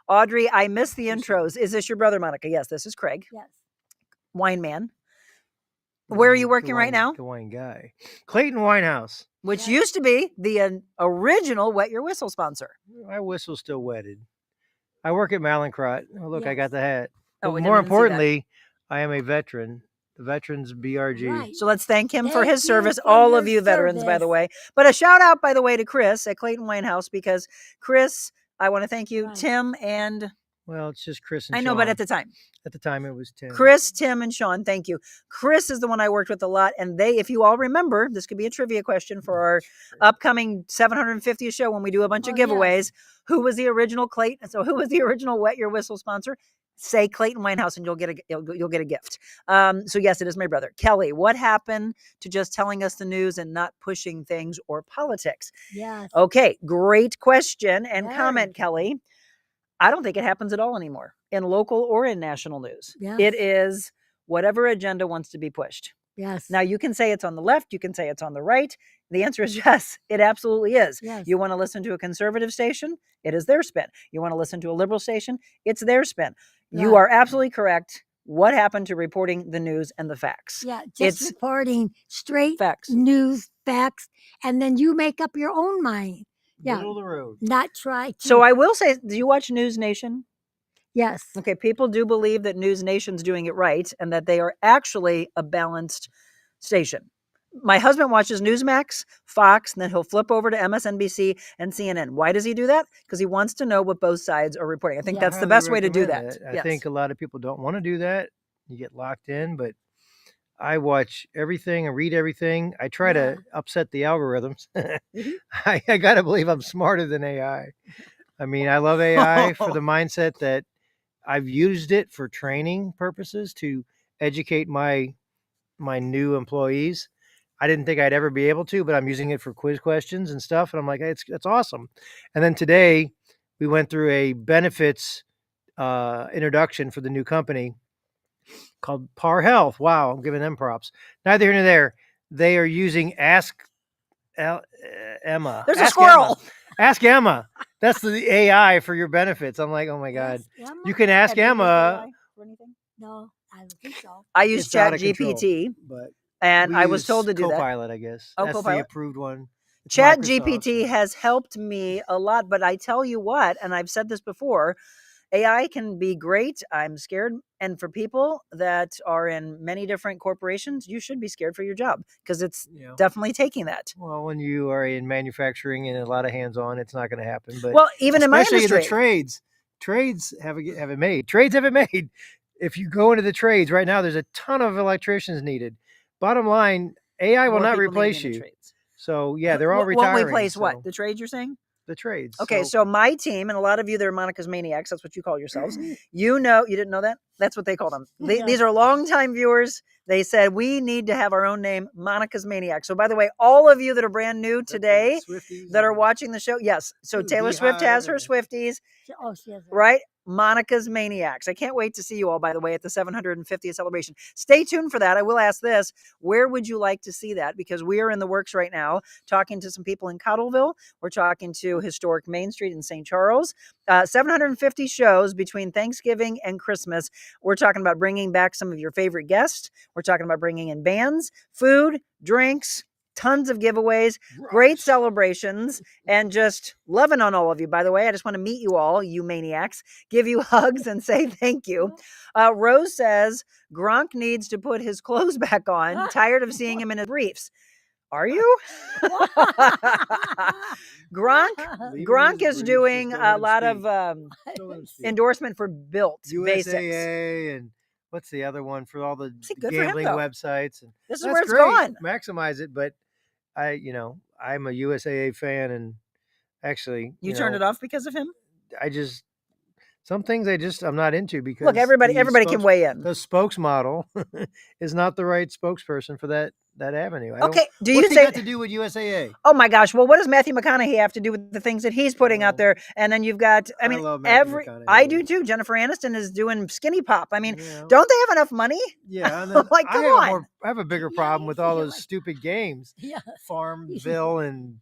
Audrey, I miss the intros. Is this your brother, Monica? Yes, this is Craig, Yes. wine man. Where are you The working right wine- now? The wine guy. Clayton Winehouse. Which Yes. used to be the original Wet Your Whistle sponsor. My whistle's still wetted. I work at Malincrot. Oh, look, I Yes. got the hat. Oh, But we didn't more even see that. importantly, I am a veteran. The Veterans BRG. Right. So let's thank him for Thank his you service. for All your of you veterans, by the service. way. But a shout out, by the way, to Chris at Clayton Winehouse, because Chris, I want to thank you, Right. Tim, and Well, it's just Chris and I know, Sean. but at the time, It was Tim. Chris, Tim, and Sean, thank you. Chris is the one I worked with a lot. And they, if you all remember, this could be a trivia question for our upcoming 750th show when we do a bunch of Oh, yes. giveaways. Who was the original Clayton? So who was the original Wet Your Whistle sponsor? Say Clayton Winehouse and you'll get a gift. So yes, it is my brother. Kelly, what happened to just telling us the news and not pushing things or politics? Yes. Okay, great question and Very. comment, Kelly. I don't think it happens at all anymore in local or in national news. Yes. It is whatever agenda wants to be pushed. Yes. Now, you can say it's on the left, you can say it's on the right. The answer is yes, it absolutely is. Yes. You want to listen to a conservative station? It is their spin. You want to listen to a liberal station? It's their spin. You Right. are absolutely correct. What happened to reporting the news and the facts? Yeah, just It's reporting straight facts. news, facts, and then you make up your own mind. Yeah. Middle of the road. Not try to. So I will say, do you watch News Nation? Yes. Okay, people do believe that News Nation's doing it right and that they are actually a balanced station. My husband watches Newsmax, Fox, and then he'll flip over to MSNBC and CNN. Why does he do that? Because he wants to know what both sides are reporting. I think Yeah. that's the best way to do recommend that. I think a lot of people don't want to do that. You get locked in, but I watch everything and read everything. I try to upset the algorithms. I got to believe I'm smarter than AI. I mean, I love AI for the mindset that I've used it for training purposes to educate my new employees. I didn't think I'd ever be able to, but I'm using it for quiz questions and stuff. And I'm like, hey, it's awesome. And then today we went through a benefits introduction for the new company called Par Health. Wow, I'm giving them props. Neither here nor there. They are using Ask Emma. There's a Ask squirrel. Emma. Ask Emma. That's the AI for your benefits. I'm like, oh my God. Yes, Emma? You can ask Have you used Emma. AI for anything? No, I don't think so. I use It's out of ChatGPT, control, but and we I was use told to do that. Copilot, I guess. Oh, That's Copilot. the approved one. It's Chat Microsoft, GPT so- has helped me a lot, but I tell you what, and I've said this before, AI can be great. I'm scared. And for people that are in many different corporations, you should be scared for your job because it's you know, definitely taking that. well, when you are in manufacturing and a lot of hands-on, it's not going to happen. But Well, even in my especially industry, the trades have it made. Trades have it made. If you go into the trades right now, there's a ton of electricians needed. Bottom line, AI will more not people needing replace in the you. trades. So yeah, they're all Won't retiring. replace so- what? The trades you're saying? The trades. Okay, so my team, and a lot of you that are Monica's Maniacs, that's what you call yourselves. You didn't know that? That's what they call them. These are longtime viewers. They said, we need to have our own name, Monica's Maniacs. So by the way, all of you that are brand new today that are watching the show, yes. So Ooh, Taylor Swift has her Beehive. Swifties, Oh, she has a right? Monica's Maniacs. I can't wait to see you all, by the way, at the 750th celebration. Stay tuned for that. I will ask this. Where would you like to see that? Because we are in the works right now, talking to some people in Cottleville. We're talking to historic Main Street in St. Charles. 750 shows between Thanksgiving and Christmas. We're talking about bringing back some of your favorite guests. We're talking about bringing in bands, food, drinks, tons of giveaways, great celebrations, and just loving on all of you. By the way, I just want to meet you all, you maniacs, give you hugs and say thank you. Rose says, Gronk needs to put his clothes back on. Tired of seeing him in his briefs. Are you? Gronk is doing a lot of endorsement for Built Basics. USAA and what's the other one for all the See, good for him, gambling though. websites? And This is that's where it's great. gone. Maximize it, but I'm a USAA fan, and actually, You turned it off because of him? Some things I'm not into because Look, everybody can weigh in. the spokesmodel is not the right spokesperson for that avenue. Okay, do what's you he say? got to do with USAA? Oh my gosh! Well, what does Matthew McConaughey have to do with the things that he's putting out there? And then you've got, I mean, love Matthew McConaughey. I do too. Jennifer Aniston is doing Skinny Pop. I mean, Yeah. don't they have enough money? Yeah, and then Like, come on. I have a bigger problem with all those stupid games, Yeah. Farmville and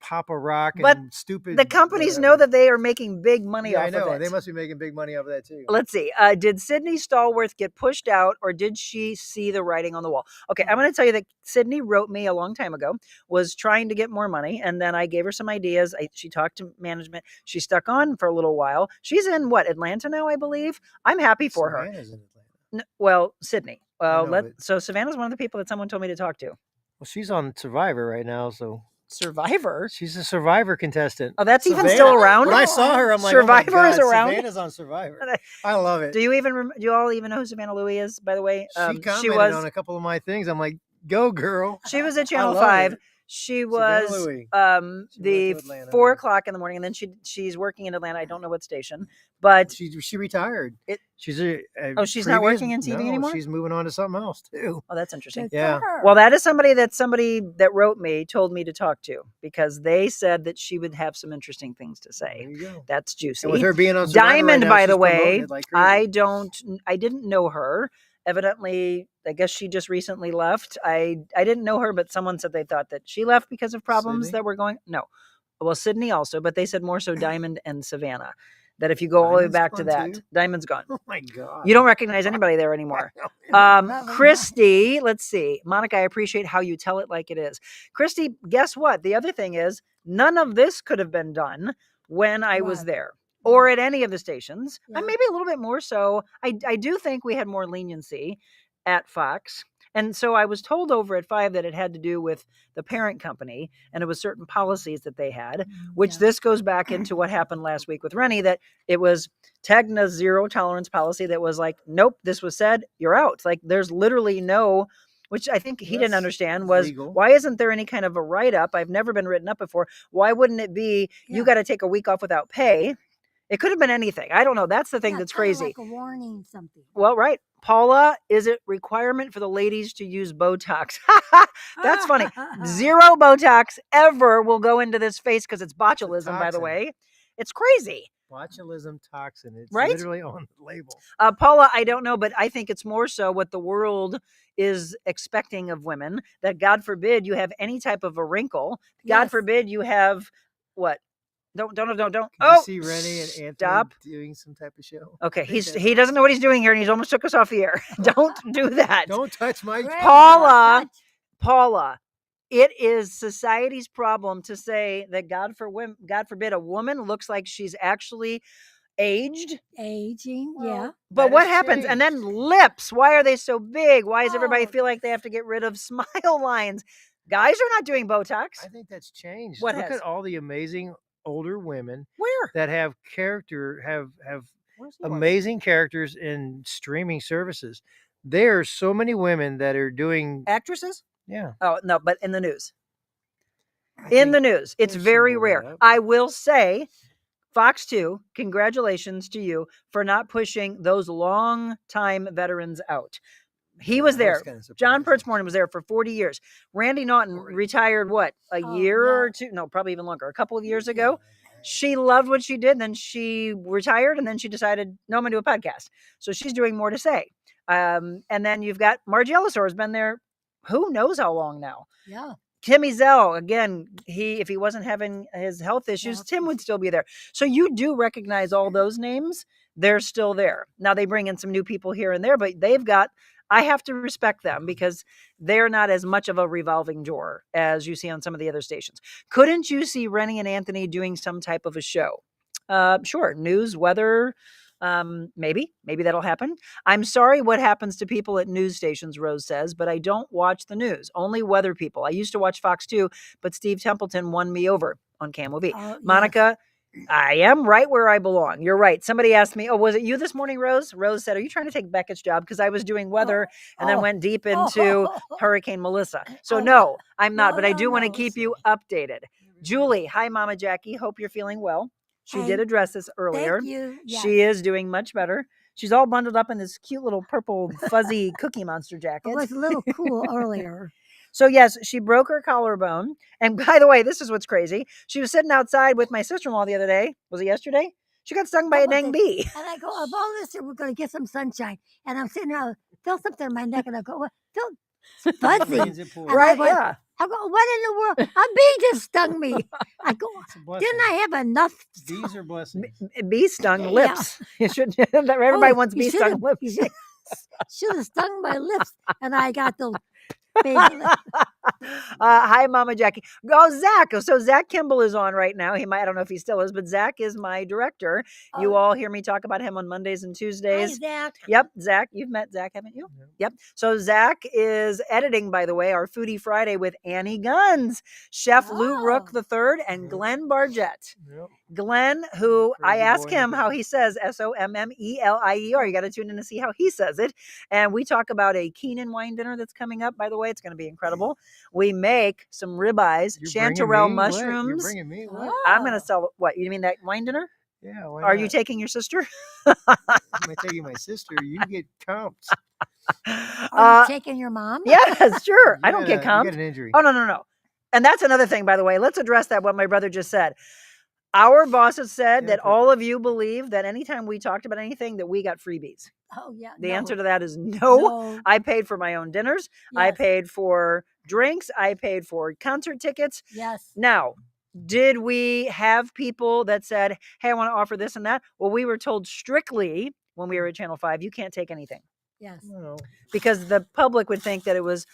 Papa Rock But and stupid. the companies know that they are making big money Yeah, off I know. of it. They must be making big money off of that too. Let's see. Did Sydney Stallworth get pushed out, or did she see the writing on the wall? Okay, I'm going to tell you that Sydney wrote me a long time ago, was trying to get more money, and then I gave her some ideas. She talked to management. She stuck on for a little while. She's in Atlanta now, I believe. I'm happy for Savannah's in Atlanta. well, Sydney. I know, So Savannah's one of the people that someone told me to talk to. Well, she's on Survivor right now, so Survivor? she's a Survivor contestant. Oh, that's even Savannah. still around? When I saw her, I'm like, Survivor oh my is God, around? Savannah's on Survivor. I love it. Do you all even know who Savannah Louie is, by the way? She commented on a couple of my things. I'm like, go girl. She was at Channel love 5. it. She Savannah was Louie. the went to Atlanta. 4 o'clock in the morning, and then she's working in Atlanta. I don't know what station, but She retired. she's she's not working in TV anymore? She's moving on to something else too. Oh, that's interesting. Good for Yeah. her. Well, that is somebody that wrote me told me to talk to, because they said that she would have some interesting things to There say. you go. That's juicy. And with her being on Survivor right Diamond, now, by she's the way, promoting it like crazy. I didn't know her. Evidently, I guess she just recently left. I didn't know her, but someone said they thought that she left because of problems Sydney? that were going. No, well, Sydney also, but they said more so Diamond and Savannah. That if you go all the way Diamond's back to gone that, too? Diamond's gone. Oh my God. You don't recognize anybody there anymore. Christy, let's see. Monica, I appreciate how you tell it like it is. Christy, guess what? The other thing is, none of this could have been done when I was What? there or at any of the stations. Yeah. And maybe a little bit more so. I do think we had more leniency at Fox. And so I was told over at 5 that it had to do with the parent company, and it was certain policies that they had, which this goes back into what happened last week with Rennie, that it was Tegna's zero tolerance policy that was like, nope, this was said, you're out. Like there's literally no, which I think he didn't That's understand was, legal. why isn't there any kind of a write-up? I've never been written up before. Why wouldn't it be, you got to take a week off without pay? It could have been anything. I don't know. That's the thing that's kinda crazy. Like a warning, something. Well, right. Paula, is it requirement for the ladies to use Botox? That's funny. Zero Botox ever will go into this face because it's botulism, by the toxin. way. It's crazy. Botulism toxin. It's Right? literally on the label. Paula, I don't know, but I think it's more so what the world is expecting of women, that God forbid you have any type of a wrinkle. God Yes. forbid you have what? Don't. Can Oh, you see Rennie and Anthony stop. doing some type of show? Okay, I think he doesn't know what he's doing here, and he's almost took us off the air. Don't do that. Don't touch my. Greg, Paula, touch. Paula, it is society's problem to say that God forbid a woman looks like she's actually aged. Aging, Well, yeah. But that what has happens? And then changed. lips. Why are they so big? Why does everybody Oh. feel like they have to get rid of smile lines? Guys are not doing Botox. I think that's changed. What Look has? at all the amazing older women Where? that have character, have Where's the one? amazing characters in streaming services. There are so many women that are doing. Actresses? Yeah. Oh, no, but in the news. I In think the news. It's there's very some rare. overlap. I will say, Fox 2, congratulations to you for not pushing those long-time veterans out. He was I there. kinda John surprised. Pertzmortem was there for 40 years. Randy Naughton 40. retired, what, a Oh, year yeah. or two? No, probably even longer. A couple of years ago. She loved what she did. Then she retired, and then she decided, no, I'm going to do a podcast. So she's doing more to say. And then you've got Margie Ellisor has been there who knows how long now. Yeah. Timmy Zell, again, if he wasn't having his health issues, Health Tim would still be there. So you do recognize all those names. They're still there. Now they bring in some new people here and there, but I have to respect them because they're not as much of a revolving door as you see on some of the other stations. Couldn't you see Rennie and Anthony doing some type of a show? Sure. News, weather, maybe that'll happen. I'm sorry what happens to people at news stations, Rose says, but I don't watch the news. Only weather people. I used to watch Fox 2, but Steve Templeton won me over on Cam OV. Yes. Monica, I am right where I belong. You're right. Somebody asked me, oh, was it you this morning, Rose? Rose said, are you trying to take Beckett's job? Because I was doing weather and then went deep into Hurricane Melissa. So no, I'm not, but I do want to keep you updated. Julie, hi, Mama Jackie. Hope you're feeling well. She Hey, did address this earlier. Thank you. Yes. She is doing much better. She's all bundled up in this cute little purple fuzzy Cookie Monster It jacket. was a little cool earlier. So yes, she broke her collarbone. And by the way, this is what's crazy. She was sitting outside with my sister-in-law the other day. Was it yesterday? She got stung by a dang bee. And I go, of all this, we're going to get some sunshine. And I'm sitting there, feel something in my neck, and I go, well, feel it's fuzzy. Rains it pours. And I Right? went, Yeah. I go, what in the world? A bee just stung me. I go, It's a blessing. didn't I have enough? Bees are blessings. Bee stung Yeah. lips. You should. Everybody wants you bee stung should've- lips. You should have stung my lips, and I got those big lips. Hi, Mama Jackie. Oh, Zach. So Zach Kimball is on right now. I don't know if he still is, but Zach is my director. You Oh. all hear me talk about him on Mondays and Hi, Tuesdays. Zach. Yep, Zach. You've met Zach, haven't you? Yep. So Zach is editing, by the way, our Foodie Friday with Annie Guns, Chef Lou Rook Oh. III, and Glenn Bargett. Yep. Glenn, who I Crazy asked boy in the him how bed. he says SOMMELIER. You got to tune in to see how he says it. And we talk about a Keenan wine dinner that's coming up, by the way. It's going to be incredible. We make some ribeyes, You're bringing chanterelle me? What? mushrooms. You're bringing me? What? I'm going to sell what? You mean that wine dinner? Yeah. Why Are you not? taking your sister? I'm taking my sister. You get comped. Are you taking your mom? Yes, sure. I You don't got get a- You comped. got an injury. Oh, no. And that's another thing, by the way. Let's address that, what my brother just said. Our bosses said that Yeah, all of you believe that anytime we talked about anything that we got freebies. Oh, yeah. The no. answer to that is no. No. I paid for my own dinners. I Yes. paid for drinks. I paid for concert tickets. Yes. Now, did we have people that said, hey, I want to offer this and that? Well, we were told strictly when we were at Channel 5, you can't take anything Yes. No. because the public would think that it was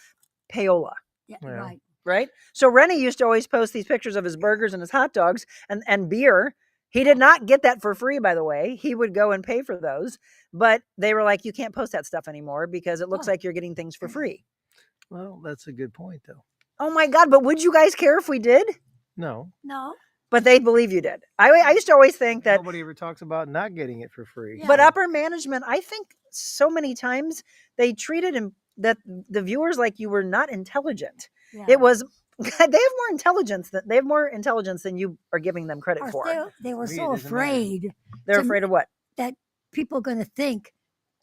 payola. Yeah, Yeah. right. Right? So Rennie used to always post these pictures of his burgers and his hot dogs and beer. He did not get that for free, by the way. He would go and pay for those. But they were like, you can't post that stuff anymore because it looks Oh. like you're getting things for free. Well, that's a good point, though. Oh my God. But would you guys care if we did? No. No. But they believe you did. I used to always think that, Nobody ever talks about not getting it for free. Yeah. but upper management, I think so many times they treated that the viewers like you were not intelligent. Yeah. It was, they have more intelligence than you are giving them credit Or for. they were Me, so it doesn't matter. afraid They're to- afraid of what? that people going to think,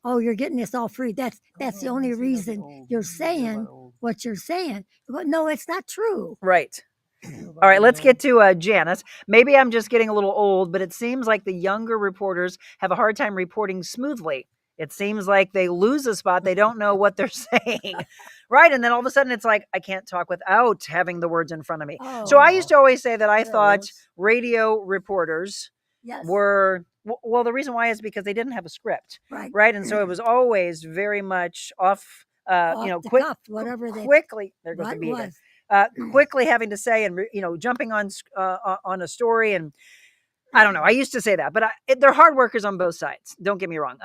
oh, you're getting this all free. That's the only reason you're saying what you're saying. But no, it's not true. Right. All right, let's get to Janice. Maybe I'm just getting a little old, but it seems like the younger reporters have a hard time reporting smoothly. It seems like they lose a spot. They don't know what they're saying. Right. And then all of a sudden it's like, I can't talk without having the words in front of me. Oh. So I used to always say that I Yeah, thought that's- radio reporters Yes. were, well, the reason why is because they didn't have a script. right. Right. And so it was always very much off, Off the quick, cuff, whatever they quickly. There goes what the bee again. was. Quickly having to say and jumping on a story, and I don't know. I used to say that, but they're hard workers on both sides. Don't get me wrong.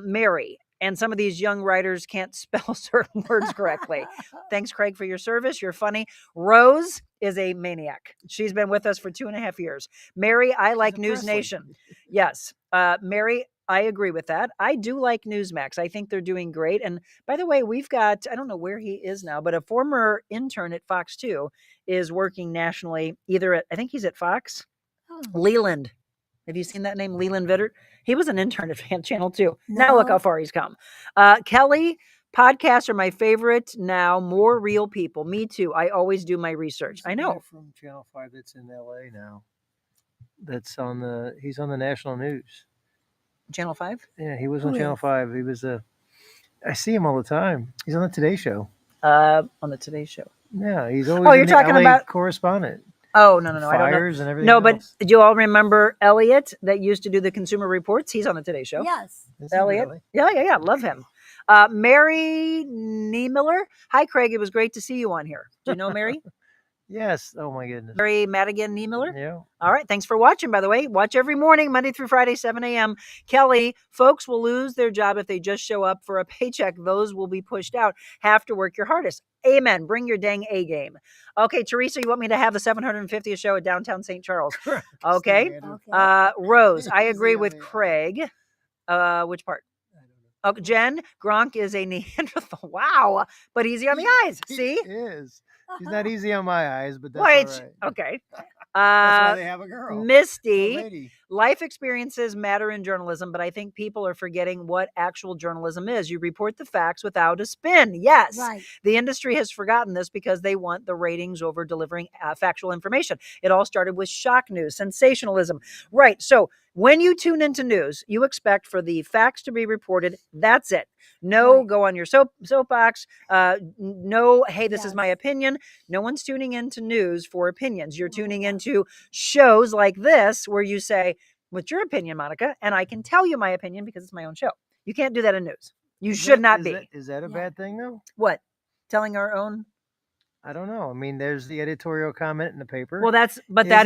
Mary and some of these young writers can't spell certain words correctly. Thanks, Craig, for your service. You're funny. Rose is a maniac. She's been with us for 2.5 years. Mary, I like a News Presley. Nation. Yes, Mary. I agree with that. I do like Newsmax. I think they're doing great. And by the way, we've got, I don't know where he is now, but a former intern at Fox 2 is working nationally, either at, I think he's at Fox. Oh, Leland. Have you seen that name, Leland Vittert? He was an intern at Channel 2. Now look No. how far he's come. Kelly, podcasts are my favorite now. More real people. Me too. I always do my research. There's I a guy know. from Channel 5 that's in LA now. He's on the national news. Channel 5? Yeah, he was on Who Channel is? 5. He was I see him all the time. He's on the Today Show. On the Today Show. Yeah, he's always you're the talking LA about- correspondent. Oh, no. I don't know. Fires and everything No, but else. do you all remember Elliot that used to do the Consumer Reports? He's on the Today Show. yes. Is he Elliot. really? Yeah. Love him. Mary Niemiller. Hi, Craig. It was great to see you on here. Do you know Mary? Yes. Oh my goodness. Mary Madigan Niemiller. Yeah. All right. Thanks for watching, by the way. Watch every morning, Monday through Friday, 7 a.m. Kelly, folks will lose their job if they just show up for a paycheck. Those will be pushed out. Have to work your hardest. Amen. Bring your dang A game. Okay, Teresa, you want me to have the 750th show at downtown St. Charles? Okay. Steve Andrew. Okay. Rose, I agree Easy on with me. Craig. Which part? I don't know. Oh, Jen, Gronk is a Neanderthal. Wow. But easy on the eyes. He See? is. He's not easy on my eyes, but that's Which, all right. okay. That's why they have a girl. a Misty. lady. Life experiences matter in journalism, but I think people are forgetting what actual journalism is. You report the facts without a spin. Yes. Right. The industry has forgotten this because they want the ratings over delivering factual information. It all started with shock news, sensationalism. Right. So when you tune into news, you expect for the facts to be reported. That's it. No, Right. go on your soapbox. No, hey, this is Yes. my opinion. No one's tuning into news for opinions. You're tuning into shows like this where you say, what's your opinion, Monica? And I can tell you my opinion because it's my own show. You can't do that in news. You should not be. Is that a Yeah. bad thing though? What? Telling our own? I don't know. I mean, there's the editorial comment in the paper. Well, that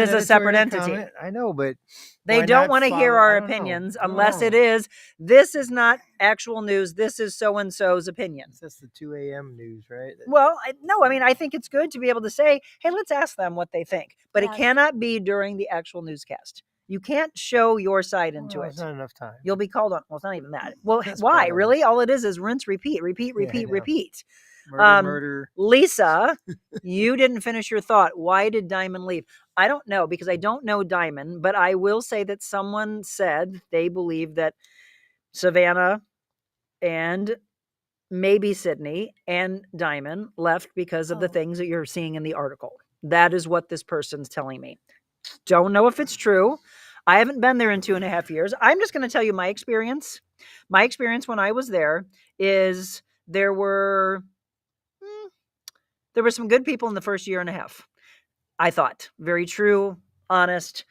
is an a separate editorial entity. comment. I know, but They why don't not want to hear follow- our I don't know. opinions I don't unless know. it is, this is not actual news. This is so-and-so's opinion. That's the 2 a.m. news, right? Well, no, I mean, I think it's good to be able to say, hey, let's ask them what they think. But it Yes. cannot be during the actual newscast. You can't show your side into Well, it. it's not enough time. You'll be called on. Well, it's not even that. Well, That's why? part of it. Really? All it is rinse, repeat, repeat, Yeah, I repeat, know. repeat. Murder. Lisa, you didn't finish your thought. Why did Diamond leave? I don't know because I don't know Diamond, but I will say that someone said they believe that Savannah and maybe Sydney and Diamond left because of the Oh. things that you're seeing in the article. That is what this person's telling me. Don't know if it's true. I haven't been there in 2.5 years. I'm just going to tell you my experience. My experience when I was there is there were some good people in the first year and a half. I thought very true, honest.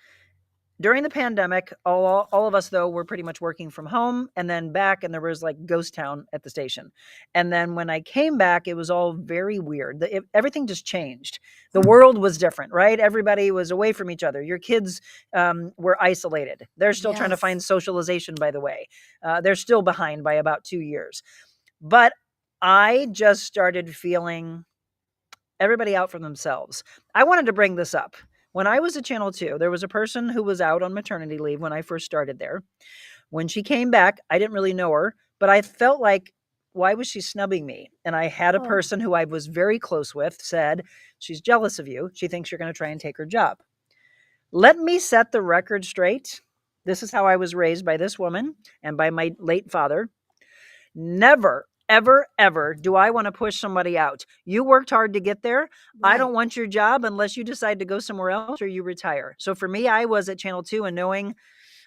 During the pandemic, all of us, though, were pretty much working from home and then back, and there was like ghost town at the station. And then when I came back, it was all very weird. Everything just changed. The world was different, right? Everybody was away from each other. Your kids were isolated. They're still trying to Yes. find socialization, by the way. They're still behind by about 2 years. But I just started feeling everybody out for themselves. I wanted to bring this up. When I was at Channel 2, there was a person who was out on maternity leave when I first started there. When she came back, I didn't really know her, but I felt like, why was she snubbing me? And I had a Oh. person who I was very close with said, she's jealous of you. She thinks you're going to try and take her job. Let me set the record straight. This is how I was raised by this woman and by my late father. Never, ever, ever do I want to push somebody out. You worked hard to get there. I Right. don't want your job unless you decide to go somewhere else or you retire. So for me, I was at Channel 2 and knowing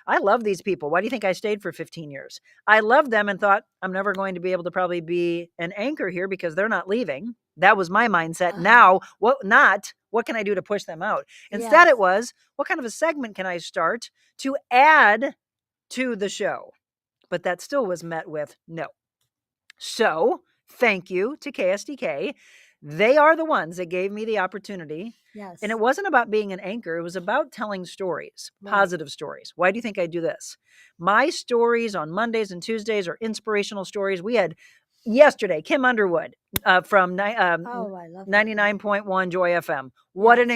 I love these people. Why do you think I stayed for 15 years? I loved them and thought I'm never going to be able to probably be an anchor here because they're not leaving. That was my mindset. Uh-huh. Now, what can I do to push them out? Instead, Yes. it was, what kind of a segment can I start to add to the show? But that still was met with no. So thank you to KSDK. They are the ones that gave me the opportunity. Yes. And it wasn't about being an anchor. It was about telling stories, Right. positive stories. Why do you think I do this? My stories on Mondays and Tuesdays are inspirational stories. We had yesterday, Kim Underwood from Oh, I love that. 99.1 Joy FM. What Yes. an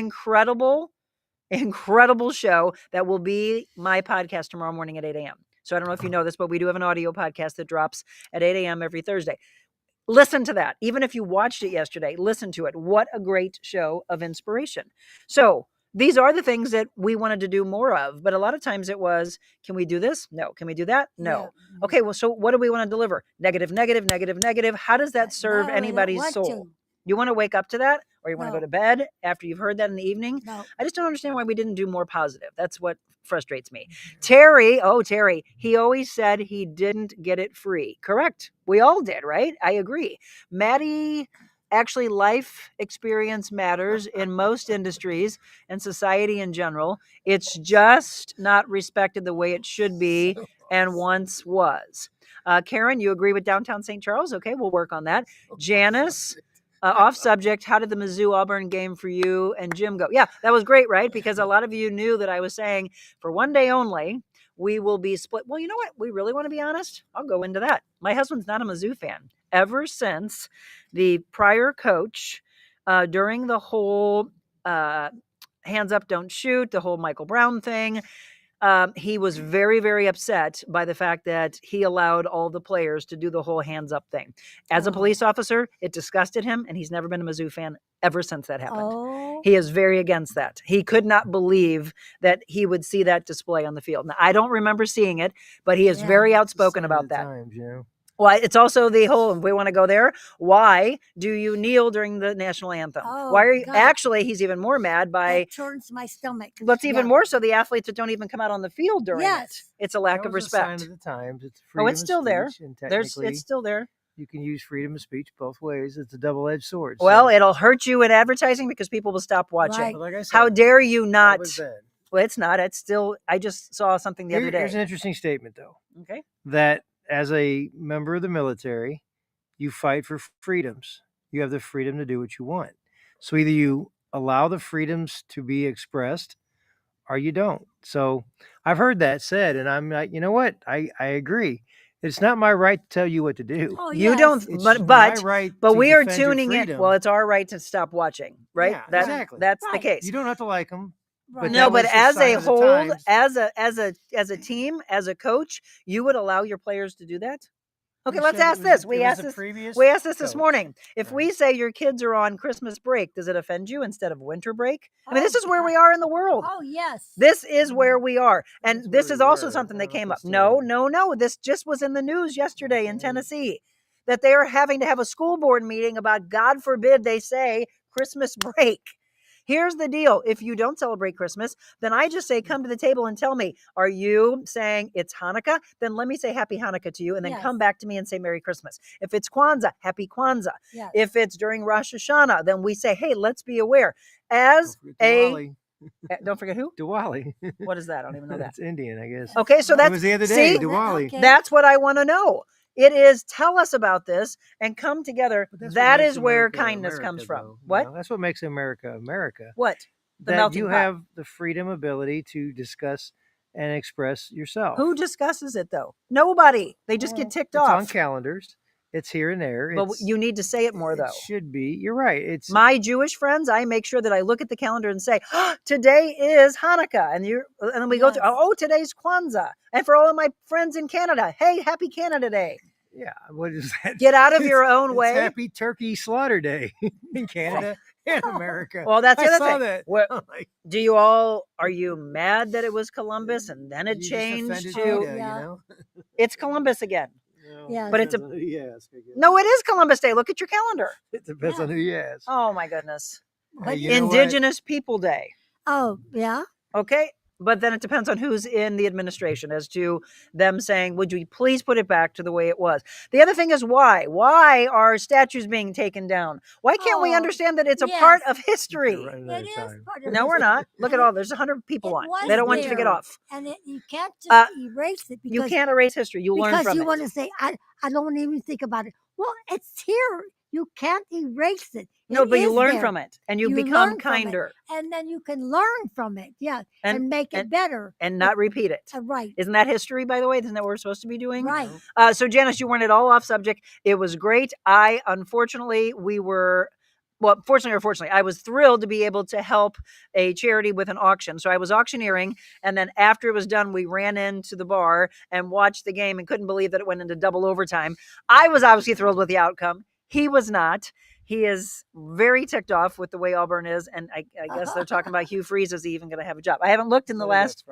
incredible show that will be my podcast tomorrow morning at 8 a.m. So I don't know if you know this, but we do have an audio podcast that drops at 8 a.m. every Thursday. Listen to that. Even if you watched it yesterday, listen to it. What a great show of inspiration. So these are the things that we wanted to do more of. But a lot of times it was, can we do this? No. Can we do that? No. Yeah. Okay, well, so what do we want to deliver? Negative, negative, negative, negative. How does that serve No, I don't anybody's want soul? to. You want to wake up to that? Or you want to No. go to bed after you've heard that in the evening? No. I just don't understand why we didn't do more positive. That's what frustrates me. Terry, he always said he didn't get it free. Correct. We all did, right? I agree. Maddie, actually, life experience matters in most industries and society in general. It's just not respected the way it should be and once was. Karen, you agree with downtown St. Charles? Okay, we'll work on that. Janice, off subject, how did the Mizzou Auburn game for you and Jim go? Yeah, that was great, right? Because a lot of you knew that I was saying for one day only, we will be split. Well, you know what? We really want to be honest. I'll go into that. My husband's not a Mizzou fan. Ever since the prior coach, during the whole hands up, don't shoot, the whole Michael Brown thing, He was very, very upset by the fact that he allowed all the players to do the whole hands up thing. As a police officer, it disgusted him, and he's never been a Mizzou fan ever since that happened. Oh. He is very against that. He could not believe that he would see that display on the field. Now, I don't remember seeing it, but he is very outspoken about that. Times, you know? Well, it's also the whole, we want to go there. Why do you kneel during the national anthem? Oh, Why are you, God. actually, he's even more mad by, That turns my stomach. what's even more so, the athletes that don't even come out on the field during it. It's a lack That of was a sign respect. of the times. It's Oh, freedom it's of still there. speech, and There's, technically, it's still there. you can use freedom of speech both ways. It's a double-edged sword. Well, so. it'll hurt you in advertising because people will stop watching. Right. But like I said, How dare you that not? was then. Well, it's not. It's still, I just saw something the other day. Here's an interesting statement, though. Okay. That as a member of the military, you fight for freedoms. You have the freedom to do what you want. So either you allow the freedoms to be expressed or you don't. So I've heard that said, and I'm like, you know what? I agree. It's not my right to tell you what to do. Oh, You yes. don't, It's but my right but to we are defend your tuning in. freedom. Well, it's our right to stop watching, right? Yeah, That, exactly. That's the Right. case. You don't have to like them. Right. No, that but was the as sign a of the whole, times. as a team, as a coach, you would allow your players to do that? Okay, We let's said it ask was- this. it We was asked the this. previous We asked this coach. morning. If we Right. say your kids are on Christmas break, does it offend you instead of winter break? I mean, this Oh, is where God. we are in the world. Oh, yes. This is where we are. That's And where this is we also were. something I that don't know came if up. it's No, still- no. This just was in the news yesterday in Okay. Tennessee that they are having to have a school board meeting about, God forbid, they say Christmas break. Here's the deal. If you don't celebrate Christmas, then I just say, come to the table and tell me, are you saying it's Hanukkah? Then let me say Happy Hanukkah to you and then Yes. come back to me and say Merry Christmas. If it's Kwanzaa, Happy Kwanzaa. Yes. If it's during Rosh Hashanah, then we say, hey, let's be aware. As Don't forget a, Diwali. don't forget who? Diwali. What is that? I don't even know that. It's Indian, I guess. Okay, so It that's, was the other day, see, Diwali. Okay. that's what I want to know. It is, tell us about this and come together. But that's what That makes is where America kindness America, comes from. though. You What? know, that's what makes America America. What? The That melting you pot. have the freedom ability to discuss and express yourself. Who discusses it though? Nobody. They just get ticked It's on off. calendars. It's here and there. But It's, you need to say it more though. It should be. You're right. It's My Jewish friends, I make sure that I look at the calendar and say, oh, today is Hanukkah. And then we go through, Yes. oh, today's Kwanzaa. And for all of my friends in Canada, hey, happy Canada Day. yeah. What is that? Get out of your own It's way. Happy Turkey Slaughter Day in Canada and America. Well, that's the I other saw thing. that. What, Like, do you all, are you mad that it was Columbus and then it you just changed offended to, PETA, Yeah. you know? it's Columbus again? Yes. But it's a- Depends on who you ask, I guess. No, it is Columbus Day. Look at your calendar. It depends Yeah. on who you ask. Oh my goodness. Hey, you know what? Indigenous People Day. Oh, yeah. Okay. But then it depends on who's in the administration as to them saying, would you please put it back to the way it was? The other thing is why? Why are statues being taken down? Why can't we Oh, understand that it's a yes. part of history? You're running out It of is time. part of No, we're history. not. Look at And all. There's 100 people it on. was They don't want you to get there. off. And you can't just Uh, erase it because You can't erase history. You learn because from you it. want to say I don't even think about it. Well, it's here. You can't erase it. No, It but you is learn there. from it and you You become learn from it. kinder And then you can learn from it. Yeah. And- And, make it and- better. and not repeat it. Right. Isn't that history, by the way? Isn't that what we're supposed to be doing? Right. So Janice, you weren't at all off subject. It was great. Unfortunately, fortunately or fortunately, I was thrilled to be able to help a charity with an auction. So I was auctioneering. And then after it was done, we ran into the bar and watched the game and couldn't believe that it went into double overtime. I was obviously thrilled with the outcome. He was not. He is very ticked off with the way Auburn is. And I guess they're talking about Hugh Freeze. Is he even going to have a job? I haven't looked in the last.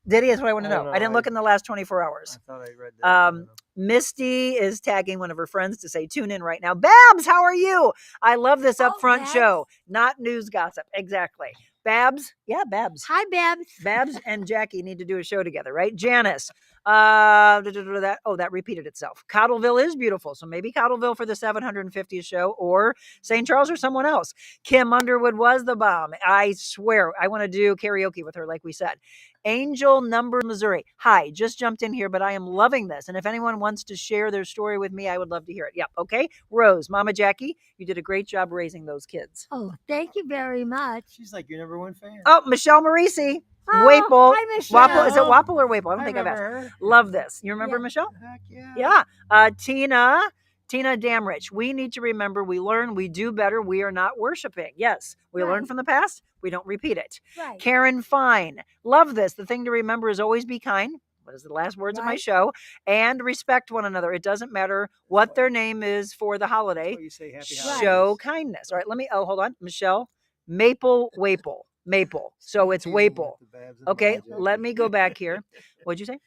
Did he? That's what I want to I know. don't I didn't know. look in the last 24 hours. I thought I read that. I don't know. Misty is tagging one of her friends to say, tune in right now. Babs, how are you? I love this Oh, upfront Babs. show. Not news gossip. Exactly. Babs. Yeah, Babs. Hi, Babs. Babs and Jackie need to do a show together, right? Janice. That repeated itself. Cottleville is beautiful. So maybe Cottleville for the 750th show or St. Charles or someone else. Kim Underwood was the bomb. I swear I want to do karaoke with her, like we said. Angel Number Missouri. Hi, just jumped in here, but I am loving this. And if anyone wants to share their story with me, I would love to hear it. Yep. Okay. Rose, Mama Jackie, you did a great job raising those kids. Oh, thank you very much. She's like your number one fan. Oh, Michelle Marisi. Oh, Waple. hi, Michelle. Waple. Is it Waple or Waple? I don't think I've asked. remember her. Love this. You remember Yeah. Michelle? Heck yeah. Yeah. Tina Tina Damrich, we need to remember we learn, we do better, we are not worshiping. Yes, we learn Right. from the past, we don't repeat it. Right. Karen Fine, love this. The thing to remember is always be kind. What is the last words of my Right. show? And respect one another. It doesn't matter what their name is for the holiday. You say happy Show kindness. All right, hold on. Michelle, Maple. So it's Waple. Okay, let me go back here. What'd you say?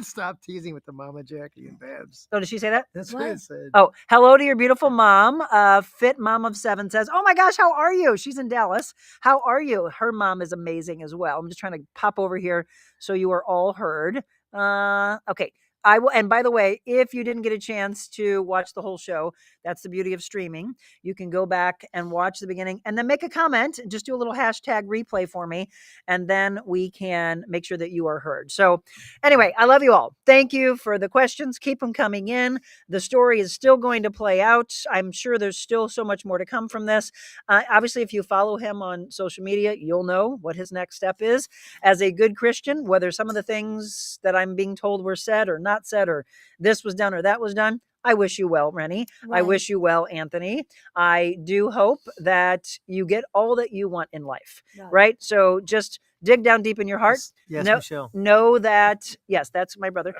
Stop teasing with the Mama Jackie and Babs. Oh, did she say that? That's What? what it said. Oh, hello to your beautiful mom. Fit Mom of 7 says, oh my gosh, how are you? She's in Dallas. How are you? Her mom is amazing as well. I'm just trying to pop over here so you are all heard. Okay. I will, and by the way, if you didn't get a chance to watch the whole show, that's the beauty of streaming. You can go back and watch the beginning and then make a comment. Just do a little hashtag replay for me, and then we can make sure that you are heard. So anyway, I love you all. Thank you for the questions. Keep them coming in. The story is still going to play out. I'm sure there's still so much more to come from this. Obviously, if you follow him on social media, you'll know what his next step is. As a good Christian, whether some of the things that I'm being told were said or not said, or this was done or that was done, I wish you well, Rennie. Right. I wish you well, Anthony. I do hope that you get all that you want in life, right? So just dig down deep in your heart. Yes, No, Michelle. know that, yes, that's my brother.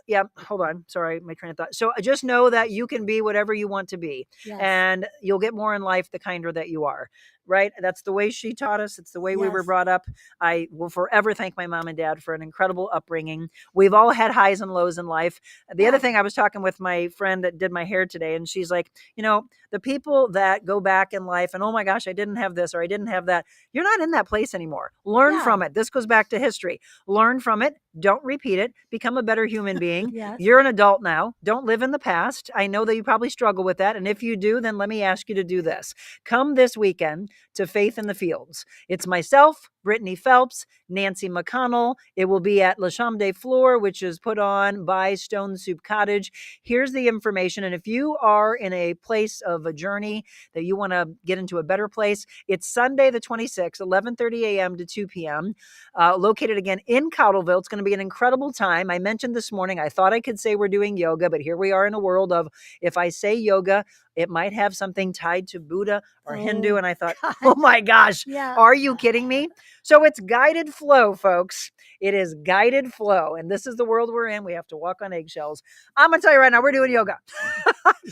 Yeah, hold on. Sorry, my train of thought. So just know that you can be whatever you want to be, Yes. and you'll get more in life the kinder that you are. Right? That's the way she taught us. It's the way we were Yes. brought up. I will forever thank my mom and dad for an incredible upbringing. We've all had highs and lows in life. The other Right. thing, I was talking with my friend that did my hair today, and she's like, the people that go back in life and, oh my gosh, I didn't have this or I didn't have that. You're not in that place anymore. Learn Yeah. from it. This goes back to history. Learn from it. Don't repeat it. Become a better human being. Yes. You're an adult now. Don't live in the past. I know that you probably struggle with that. And if you do, then let me ask you to do this. Come this weekend to Faith in the Fields. It's myself, Brittany Phelps, Nancy McConnell. It will be at La Chambre des Fleurs, which is put on by Stone Soup Cottage. Here's the information. And if you are in a place of a journey that you want to get into a better place, it's Sunday the 26th, 11:30 a.m. to 2 p.m., located again in Cottleville. It's going to be an incredible time. I mentioned this morning, I thought I could say we're doing yoga, but here we are in a world of, if I say yoga, it might have something tied to Buddha or Hindu. And I thought, God. oh my gosh, Yeah. are you kidding me? So it's guided flow, folks. It is guided flow. And this is the world we're in. We have to walk on eggshells. I'm going to tell you right now, we're doing yoga.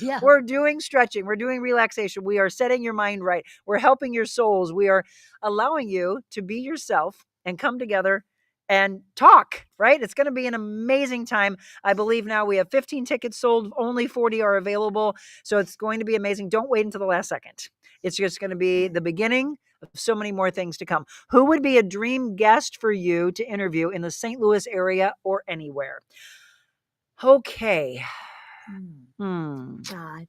Yeah. We're doing stretching. We're doing relaxation. We are setting your mind right. We're helping your souls. We are allowing you to be yourself and come together and talk, right? It's going to be an amazing time. I believe now we have 15 tickets sold. Only 40 are available. So it's going to be amazing. Don't wait until the last second. It's just going to be the beginning of so many more things to come. Who would be a dream guest for you to interview in the St. Louis area or anywhere? Okay. God.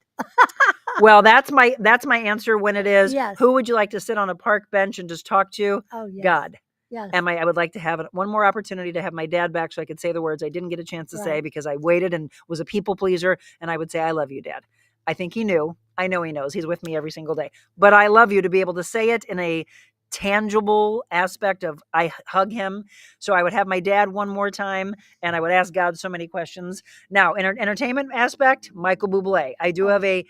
Well, that's my answer when it is. Yes. Who would you like to sit on a park bench and just talk to? Oh, yes. God. Yes. And I would like to have one more opportunity to have my dad back so I could say the words I didn't get a chance to say Right. because I waited and was a people pleaser. And I would say, I love you, Dad. I think he knew. I know he knows. He's with me every single day. But I love you, to be able to say it in a tangible aspect of I hug him. So I would have my dad one more time and I would ask God so many questions. Now, in an entertainment aspect, Michael Bublé. I do have a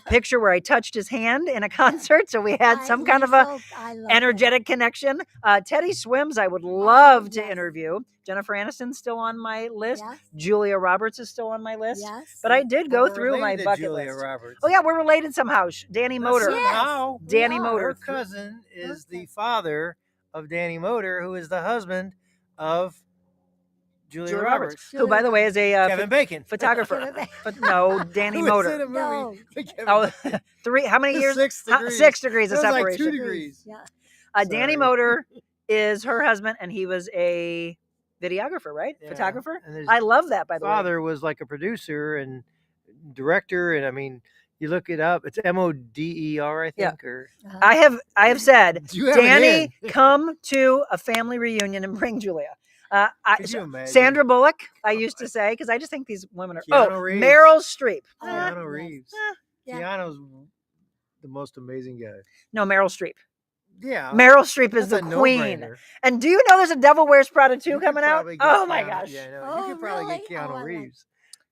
picture where I touched his hand in a concert. So we had some kind of a energetic connection. Teddy Swims, I would love to interview. Jennifer Aniston's still on my list. Yes. Julia Roberts is still on my list. Yes. But I did go through my bucket Julia list. Roberts. Oh yeah, we're related somehow. Danny Motor. Somehow. Danny are. Motor. Her cousin is the father of Danny Motor, who is the husband of Julia Roberts. Who, by the way, is a Kevin Bacon. photographer. But no, Danny Who was Motor. in a movie No. with Kevin Oh, Bacon. how many years? 6 degrees. 6 degrees of That was like separation. 2 degrees. Yeah. Danny Sorry. Motor is her husband, and he was a videographer, right? Yeah. Photographer. And his I love that, by the way. father was like a producer and director, and I mean, you look it up. It's Moder, I think. Yeah. Or I have said, you have it Danny, in. come to a family reunion and bring Julia. Could you imagine? Sandra Bullock, I used to say, because I just think these women are. Keanu Reeves. Meryl Streep. Keanu yes. Reeves. Yeah. Keanu's the most amazing guy. No, Meryl Streep. Yeah. Meryl Streep is That's the a queen. no-brainer. And do you know there's a Devil Wears Prada 2 You could coming out? probably get Oh my Keanu- gosh. Yeah, no, Oh, you could probably really? get Keanu Oh, I love- Reeves.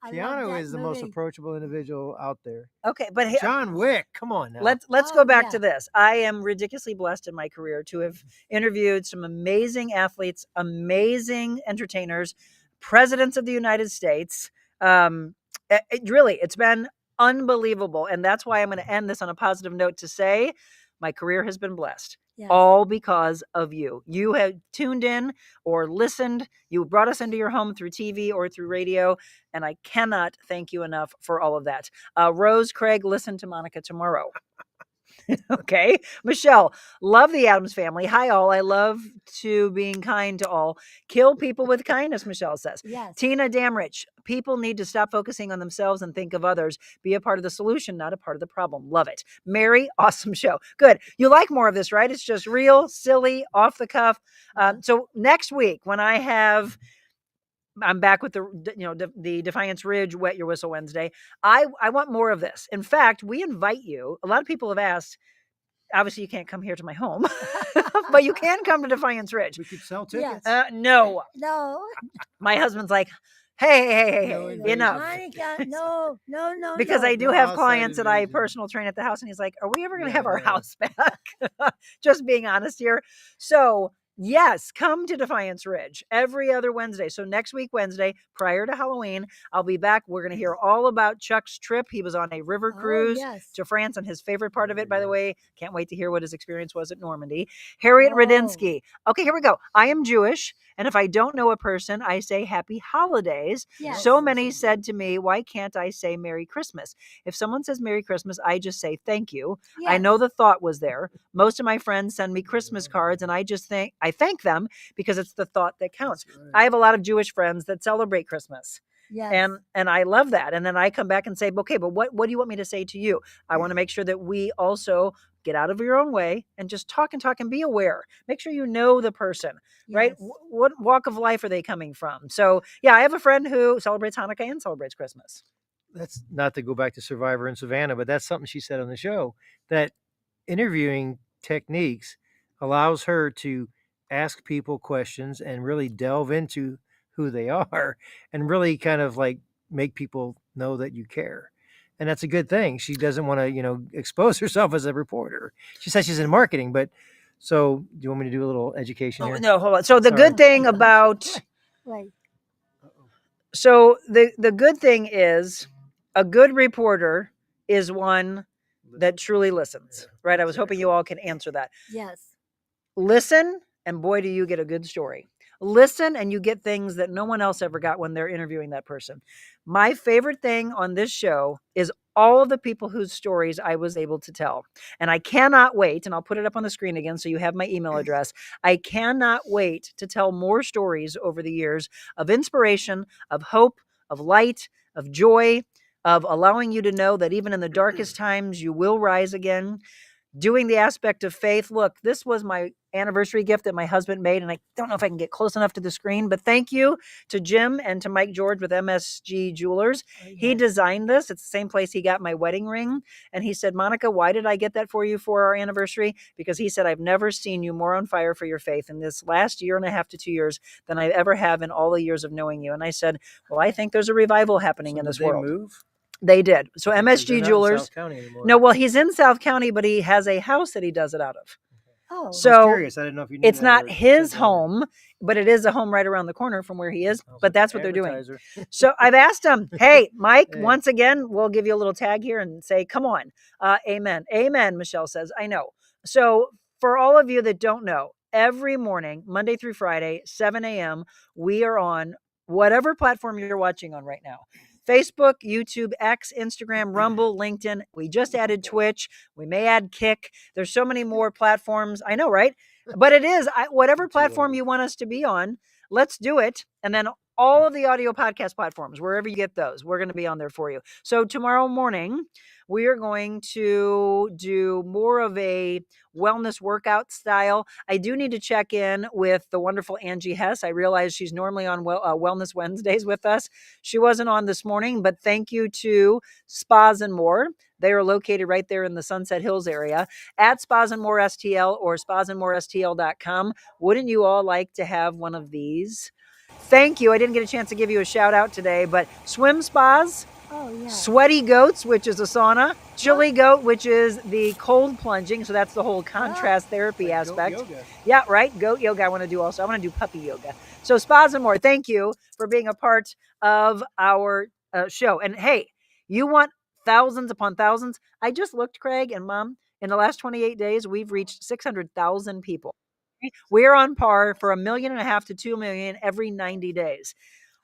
I love Keanu that is the most movie. approachable individual out there. Okay, but John Wick, come on now. let's Oh, go back yeah. to this. I am ridiculously blessed in my career to have interviewed some amazing athletes, amazing entertainers, presidents of the United States. It's been unbelievable, and that's why I'm going to end this on a positive note to say my career has been blessed. Yes. All because of you. You have tuned in or listened. You brought us into your home through TV or through radio. And I cannot thank you enough for all of that. Rose, Craig, listen to Monica tomorrow. Okay. Michelle, love the Addams family. Hi, all. I love to being kind to all. Kill people with kindness, Michelle says. Yes. Tina Damrich, people need to stop focusing on themselves and think of others. Be a part of the solution, not a part of the problem. Love it. Mary, awesome show. Good. You like more of this, right? It's just real, silly, off the cuff. So next week, when I'm back with the Defiance Ridge Wet Your Whistle Wednesday. I want more of this. In fact, we invite you. A lot of people have asked. Obviously, you can't come here to my home, but you can come to Defiance Ridge. We could sell tickets. No, No. my husband's like, hey, No enough. Monica, no. Because no. I do No have outside clients that I invasion. personal train at the house, and he's like, "Are we ever going to Yeah, have our no. house back?" Just being honest here. So yes, come to Defiance Ridge every other Wednesday. So next week, Wednesday, prior to Halloween, I'll be back. We're going to hear all about Chuck's trip. He was on a river cruise yes. to France, and his favorite part of it, by the way, can't wait to hear what his experience was at Normandy. Harriet Radinsky. Okay, here we go. I am Jewish, and if I don't know a person, I say happy holidays. Yes. So many said to me, why can't I say Merry Christmas? If someone says Merry Christmas, I just say thank you. Yes. I know the thought was there. Most of my friends send me Christmas cards, and I thank them because it's the thought that counts. Right. I have a lot of Jewish friends that celebrate Christmas. Yes. And I love that. And then I come back and say, okay, but what do you want me to say to you? I want to make sure that we also get out of your own way and just talk and be aware. Make sure you know the person, right? Yes. What walk of life are they coming from? So yeah, I have a friend who celebrates Hanukkah and celebrates Christmas. That's not to go back to Survivor in Savannah, but that's something she said on the show, that interviewing techniques allows her to ask people questions and really delve into who they are and really kind of like make people know that you care. And that's a good thing. She doesn't want to, expose herself as a reporter. She says she's in marketing, but so do you want me to do a little education here? No, hold on. So the Sorry. good thing about Right. So the good thing is a good reporter is one that truly listens, right? I was hoping you all can answer that. Yes. Listen, and boy, do you get a good story. Listen, and you get things that no one else ever got when they're interviewing that person. My favorite thing on this show is all of the people whose stories I was able to tell. And I cannot wait, and I'll put it up on the screen again so you have my email address. I cannot wait to tell more stories over the years of inspiration, of hope, of light, of joy, of allowing you to know that even in the darkest times, you will rise again. Doing the aspect of faith. Look, this was my anniversary gift that my husband made, and I don't know if I can get close enough to the screen, but thank you to Jim and to Mike George with MSG Jewelers. He designed this. It's the same place he got my wedding ring. And he said, Monica, why did I get that for you for our anniversary? Because he said, I've never seen you more on fire for your faith in this last year and a half to 2 years than I ever have in all the years of knowing you. And I said, well, I think there's a revival happening in this world. Move? They did. So Because MSG they're not in Jewelers. South County anymore. No, well, he's in South County, but he has a house that he does it out of. Oh. I was So curious. I didn't know if you knew it's that not or his said that. home, but it is a home right around the corner from where he is. I was But like, that's what they're doing. advertiser. So I've asked him, hey, Mike, Hey. once again, we'll give you a little tag here and say, come on. Amen. Amen, Michelle says. I know. So for all of you that don't know, every morning, Monday through Friday, 7 a.m., we are on whatever platform you're watching on right now. Facebook, YouTube, X, Instagram, Rumble, LinkedIn. We just added Twitch. We may add Kick. There's so many more platforms. I know, right? But it is whatever platform you want us to be on, let's do it. And then all of the audio podcast platforms, wherever you get those, we're going to be on there for you. So tomorrow morning, we are going to do more of a wellness workout style. I do need to check in with the wonderful Angie Hess. I realize she's normally on Wellness Wednesdays with us. She wasn't on this morning, but thank you to Spas and More. They are located right there in the Sunset Hills area at Spas and More STL or spasandmorestl.com. Wouldn't you all like to have one of these? thank you. I didn't get a chance to give you a shout out today, but swim spas, Oh yeah. Sweaty Goats, which is a sauna, Chili Goat, which is the cold plunging. So that's the whole contrast therapy Like goat aspect. yoga. Yeah, right. Goat yoga I want to do also. I want to do puppy yoga. So spas and more. Thank you for being a part of our show. And hey, you want thousands upon thousands? I just looked, Craig and Mom. In the last 28 days, we've reached 600,000 people. We're on par for 1.5 million to 2 million every 90 days.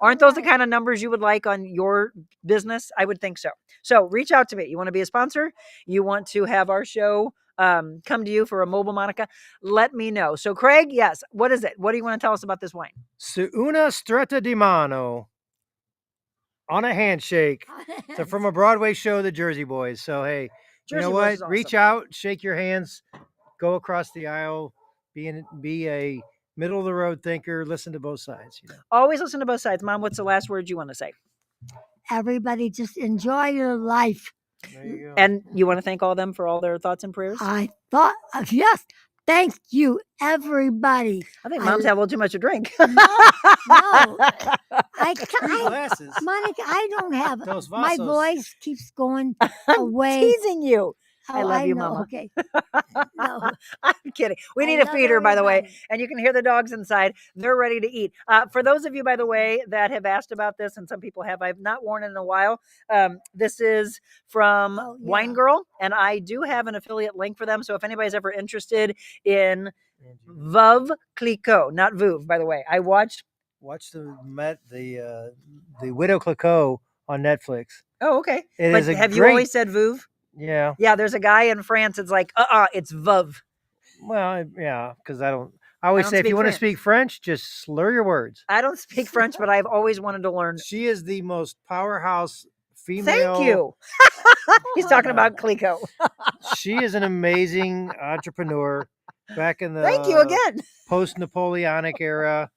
Aren't those the kind of numbers you would like on your business? I would think so. So reach out to me. You want to be a sponsor? You want to have our show come to you for a mobile Monica? Let me know. So Craig, yes. What is it? What do you want to tell us about this wine? Su una stretta di mano. On a handshake. So from a Broadway show, the Jersey Boys. So hey, Jersey you know Boys what? is awesome. Reach out, shake your hands, go across the aisle, be a middle of the road thinker. Listen to both sides. You know? Always listen to both sides. Mom, what's the last word you want to say? Everybody just enjoy your life. There you go. And you want to thank all of them for all their thoughts and prayers? I thought, yes. Thank you, everybody. I think Mom's had a little too much to drink. No, Glasses. Monica, I don't have. Those My vasos. voice keeps going I'm away. teasing you. Oh, I love you, know. Mama. Okay. No, I'm kidding. We I need a love feeder, by the way, everybody. and you can hear the dogs inside. They're ready to eat. For those of you, by the way, that have asked about this, and some people have, I've not worn it in a while. This is from Oh, yeah. Wine Girl, and I do have an affiliate link for them. So if anybody's ever interested in Veuve Clicquot, not Veuve, by the way, I watched. Watch the Widow Clicquot on Netflix. Oh, okay. It But is a have you great- always said Veuve? Yeah. Yeah, there's a guy in France. It's like, it's Veuve. Well, yeah, because I always don't say if speak you want to French. speak French, just slur your words. I don't speak French, but I've always wanted to learn. She is the most powerhouse female. Thank you. He's talking about Clicquot. She is an amazing entrepreneur. Back in the Thank you again. post-Napoleonic era,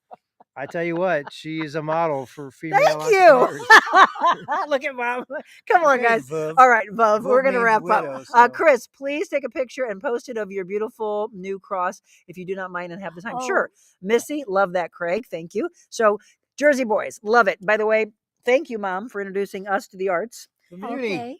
I tell you what, she is a model for female Thank you. entrepreneurs. Look at Mom. Come on, Okay, guys. Veuve. All right, Veuve, we're Veuve going to means wrap widow, up. so- Chris, please take a picture and post it of your beautiful new cross if you do not mind and have the time. Oh. Sure. Missy, love that, Craig. Thank you. So, Jersey Boys, love it. By the way, thank you, Mom, for introducing us to the arts. Community. Okay.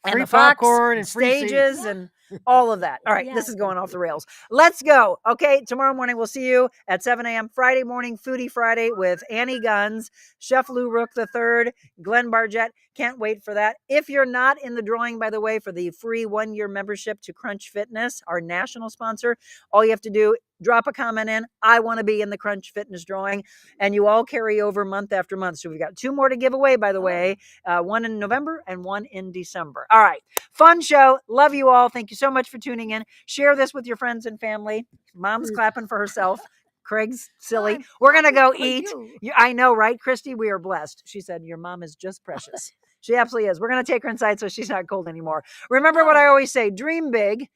And Free the Fox, popcorn and free stages seats. and all of that. All right, this Yeah. is going off the rails. Let's go. Okay, tomorrow morning we'll see you at 7 a.m. Friday morning, Foodie Friday with Annie Guns, Chef Lou Rook III, Glenn Bargett. Can't wait for that. If you're not in the drawing, by the way, for the free 1-year membership to Crunch Fitness, our national sponsor, all you have to do, drop a comment in. I want to be in the Crunch Fitness drawing. And you all carry over month after month. So we've got 2 more to give away, by the way. One in November and one in December. All right. Fun show. Love you all. Thank you so much for tuning in. Share this with your friends and family. Mom's clapping for herself. Craig's silly. I'm We're going to go clapping for eat. you. I know, right, Christy? We are blessed. She said, your mom is just precious. She absolutely is. We're going to take her inside so she's not cold anymore. Remember what I always say, dream big.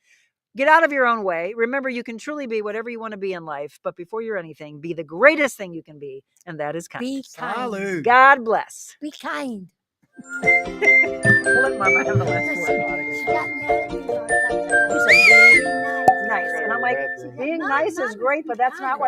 Get out of your own way. Remember, you can truly be whatever you want to be in life. But before you're anything, be the greatest thing you can be. And that is kind. Be kind. Salud. God bless. Be kind. We'll let Mama have the last She word. got mad at me. You said be Be nice. nice. And I'm like, being nice is great, but that's not what